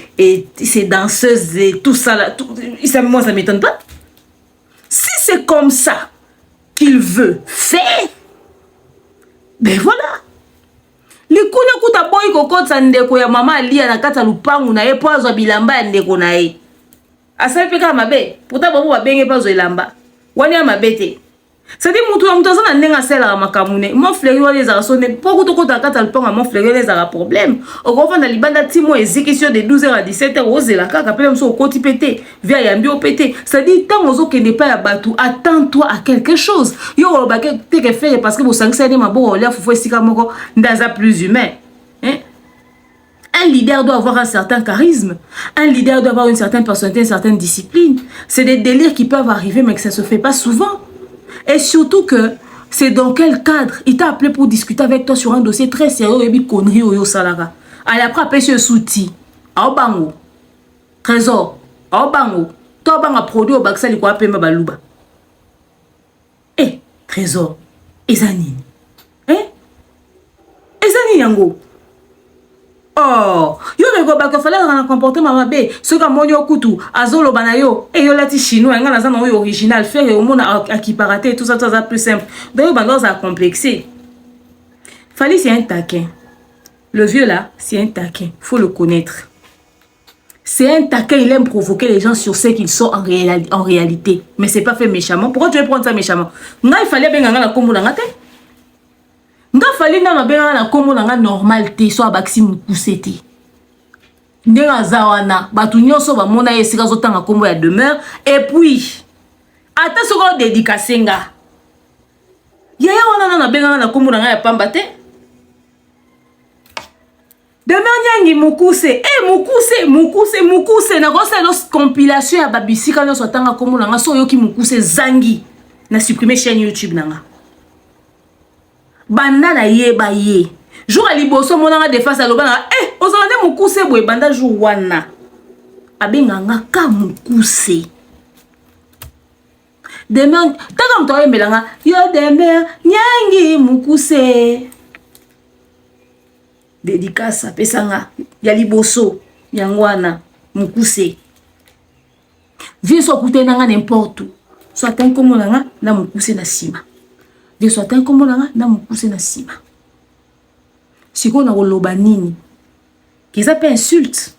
ses danseuses et tout ça. Là, tout, ça moi, ça ne m'étonne pas. Si c'est comme ça qu'il veut faire, ben voilà. Les kuna kuta boy kokota ndeko ya mama alia na kata lupangu na ye poazo bilamba ya ndeko na ye. Asa peka mabe, puta babu babenge pazo ilamba. Wani ya mabete. C'est-à-dire mutu ya mutu azana ndenga sela makamune. Mon fleury wale za sonne poko to kota kata lupangu mon fleury wale za problème. Okova na libanda timo exécution de 12h à 17h ozela kaka pele mso okoti pété via yambi o pété. C'est-à-dire tant ozo kende pa ya batu, attends-toi à quelque chose. Yo ba ke te ke faire parce que bo sangisa ni mabo olia fufu esika moko ndaza plus humain. Hein? Un leader doit avoir un certain charisme. Un leader doit avoir une certaine personnalité, une certaine discipline. C'est des délires qui peuvent arriver, mais que ça ne se fait pas souvent. Et surtout que c'est dans quel cadre il t'a appelé pour discuter avec toi sur un dossier très sérieux et puis connerie au salaga. Allez après appeler ce souti. Aobango. Trésor. Aobango. Toi banga produit au baksa li kwa pema baluba. Eh, trésor. Ezanine. Hein? Ezanine yango. Oh, yo lego ba ko fallait un comportement mabe, ce que monyo kutu, azolo banayo, et yo lati chinois, nga naza no original, faire au monde à qui paraté, tout ça plus simple. D'ailleurs, bando ça complexé. Fali c'est un taquin. Le vieux là, c'est un taquin, faut le connaître. C'est un taquin, il aime provoquer les gens sur ce qu'ils sont en réalité, mais c'est pas fait méchamment. Pourquoi tu veux prendre ça méchamment? Nga il fallait bien nga la kombo ngate. Nga fali na mabenga na kombo na nga normal te so abaksi mukuse te. Ndenga zawana batu nyonso ba mona yesika zotanga kombo ya demeure et puis ata soko dédicacer nga. Yaya wana na benga na kombo na nga ya pamba te. Demeure nyangi mukuse mukuse na kosa los compilation ya babisika nyonso tanga kombo na nga so yoki mukuse zangi na supprimer chaîne YouTube na nga. Banda na yeba ye jour a liboso monanga défense aloba na ozalande mukuse boye banda jour wana abenga nga ka mukuse demain taka mto yemelanga yo demain nyangi mukuse dédicace pesanga ya liboso yangwana mukuse vie so kute nanga n'importe où soit un comme nanga na mukuse na sima. De soit un comme na mukuse na sima. Si on a roloba nini, qu'ils appellent insulte.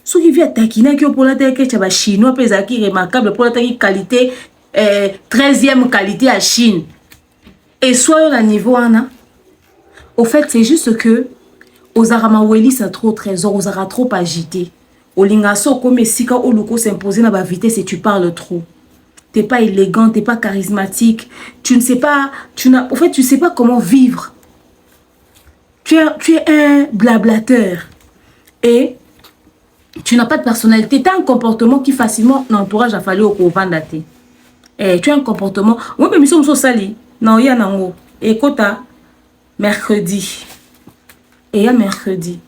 Ce qui vient taquiner que pour la terre que tu chinois pesa qui remarquable pour la terre qualité 13e qualité à Chine. Et soit au niveau ana. Au fait, c'est juste que aux aramaweli c'est trop trésor, aux ara trop agité. Au lingaso comme sika au loko s'imposer na ba vitesse et tu parles trop. T'es pas élégant, t'es pas charismatique, tu ne sais pas, en fait, tu sais pas comment vivre. Tu es un blablateur et tu n'as pas de personnalité. Tu as un comportement qui facilement l'entourage a fallu au couvent daté. Et tu as un comportement. Oui, mais nous sommes sali. Non, il y a un et quota mercredi. Et il y a mercredi.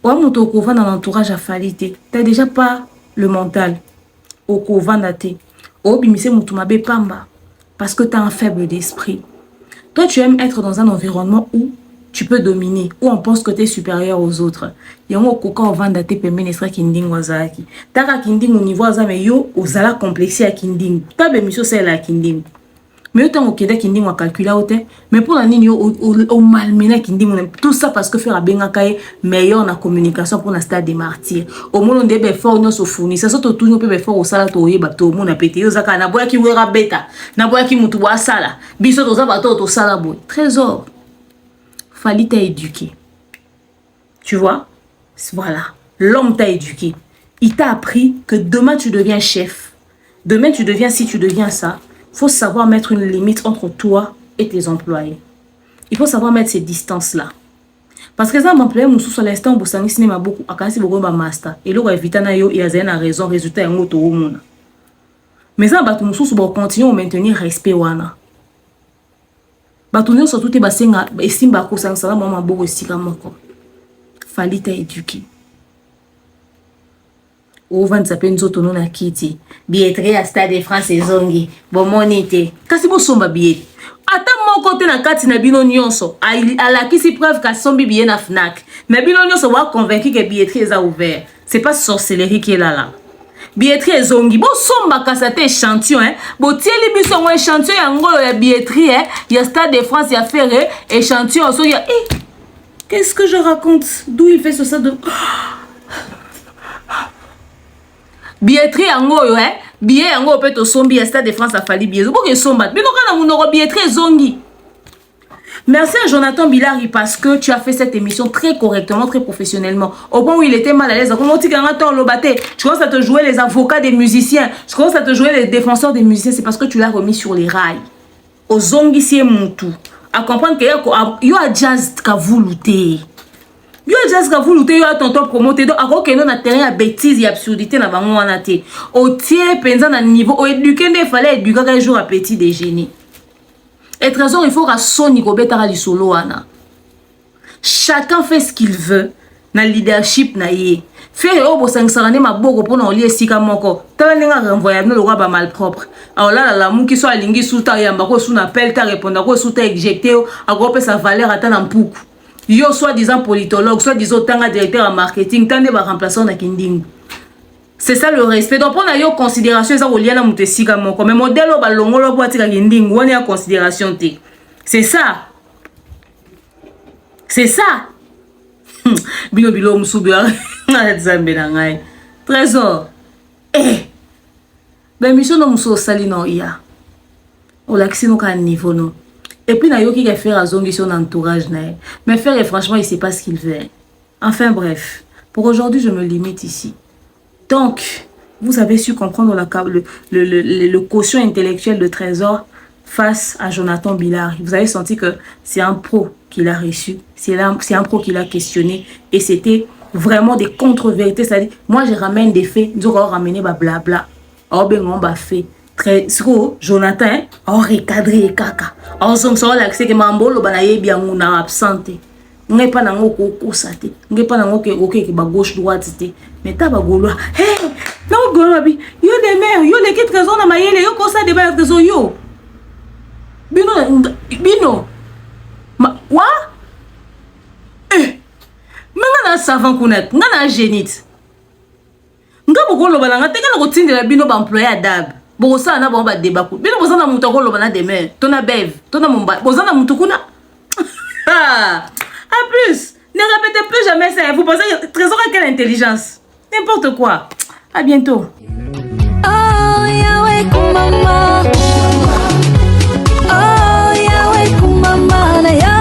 Ouais, mon au couvent dans l'entourage a fallu. Tu n'as déjà pas le mental au couvent daté. Oh, bimise mutumabe pamba. Parce que tu as un faible d'esprit. Toi, tu aimes être dans un environnement où tu peux dominer, où on pense que tu es supérieur aux autres. Yango koka ovanda te pembeni estra kinding wazaki. Taka kinding au niveau azame yo ozala complexé à kinding. Ta bemission c'est la kinding. Mais autant que des kinding wa calculer autant, mais pour la nini au malmena kinding tout ça parce que faire benga kai meilleur na communication pour na stade des martyrs. Au monde on debe fort no so fournir, ça surtout tout no peut faire au sala to yeba to monde na pété yo zaka na boya ki wera beta, na boya ki mutu wa sala. Biso to za bato to sala boy. Trésor. Fallait t'éduquer. Tu vois? Voilà. L'homme t'a éduqué. Il t'a appris que demain tu deviens chef. Demain, si tu deviens ça, il faut savoir mettre une limite entre toi et tes employés. Il faut savoir mettre ces distances-là. Parce que ça m'employé mon sous à l'instant où ça cinéma beaucoup à quand c'est beaucoup ma master et là éviter na yo il y a une raison résultat un autre au monde. Mais ça ba tout sous pour continuer à maintenir respect wana. Ba tout nous surtout te basenga estime ba ko ça maman beaucoup estika moko. Fallait t'éduquer. Ou vend sa penzo non na kiti. Billetterie à Stade de France et zongi. Bon monité. Kasi bo somba billet. Ata mon côté na kati na bino nyonso ala kisi preuve ka sombi billet na Fnac. Na bino nyonso wa convaincu que billetterie est ouvert. C'est pas sorcellerie qui est là. Billetterie zongi bo somba kasate échantillon hein. Bo tieli biso un échantillon ya ngolo ya billetterie hein. Ya Stade de France ya ferré échantillon so ya qu'est-ce que je raconte? D'où il fait ça de billetterie yango yo hein. Billet yango peut to sombi à Stade de France a fallu billet. Pourquoi somba? Mais non kana munoko billetterie zongi. Merci à Jonathan Bilari parce que tu as fait cette émission très correctement, très professionnellement. Au point où il était mal à l'aise. Comment tu commences à te jouer les avocats des musiciens. Tu commences à te jouer les défenseurs des musiciens. C'est parce que tu l'as remis sur les rails. Au zongi c'est mon tout. À comprendre que y a jazz ka vouluté. Yo jazz ka vouluté yo a tonton promoté donc ako que non na terrain à bêtises et absurdité na bango wana té. Au tiers penza na niveau au éduquer il fallait éduquer un jour à petit déjeuner. Et trésor il faut que Sony Kobetara li solo wana. Chacun fait ce qu'il veut na leadership na yé. Faire au bo sangsarane maboko pour na lié sika moko. Tala ninga renvoyer no lwa ba malpropre. Alors là la muki so alingi suta yamba ko sous appel ta répondre ko sous ta éjecté a grouper sa valeur ata na mpuku. Yo soit disant politologue, soit disant tanga directeur en marketing, tande ba remplaçant na kinding. C'est ça le respect. Donc on a yo considération ça oliana mutesika moko. Mais modèle ba longolo boati ka kinding, on a considération té. C'est ça. C'est ça. Bilo bilo musubia. Trésor. Ben mission no muso sali no ya. O l'accès no ka niveau no. Et puis na yo qui va faire à zongi son entourage na. Mais faire franchement il sait pas ce qu'il veut. Enfin bref, pour aujourd'hui je me limite ici. Donc, vous avez su comprendre le quotient intellectuel de Trésor face à Jonathan Bilari. Vous avez senti que c'est un pro qu'il a reçu, c'est un pro qu'il a questionné et c'était vraiment des contre-vérités. C'est-à-dire, moi je ramène des faits, nous allons ramener blabla. Oh ben on va faire. Très Jonathan, oh recadré kaka. Oh son so l'accès que mambolo banaye bien on a absenté. Ngai pa nango ko sate. Ngai pa nango ke ke ba gauche droite té. Mais ta ba golo. Hey, non golo bi. Yo de mer, yo le ke trésor na mayele yo ko sa de ba trésor yo. Bino. Ma wa? Menga na savant connaître, nga na génite. Nga bogolo balanga te kana ko tindela bino ba employé adab. Bosa na ba débat ko. Bino bosa na muto ko lobana de mer. Tona bev, tona mumba. Bosa na muto kuna. En plus, ne répétez plus jamais ça. Vous pensez que Trésor a quelle intelligence? N'importe quoi. À bientôt. Oh, Yahweh, kumama. Oh, Yahweh, kumama.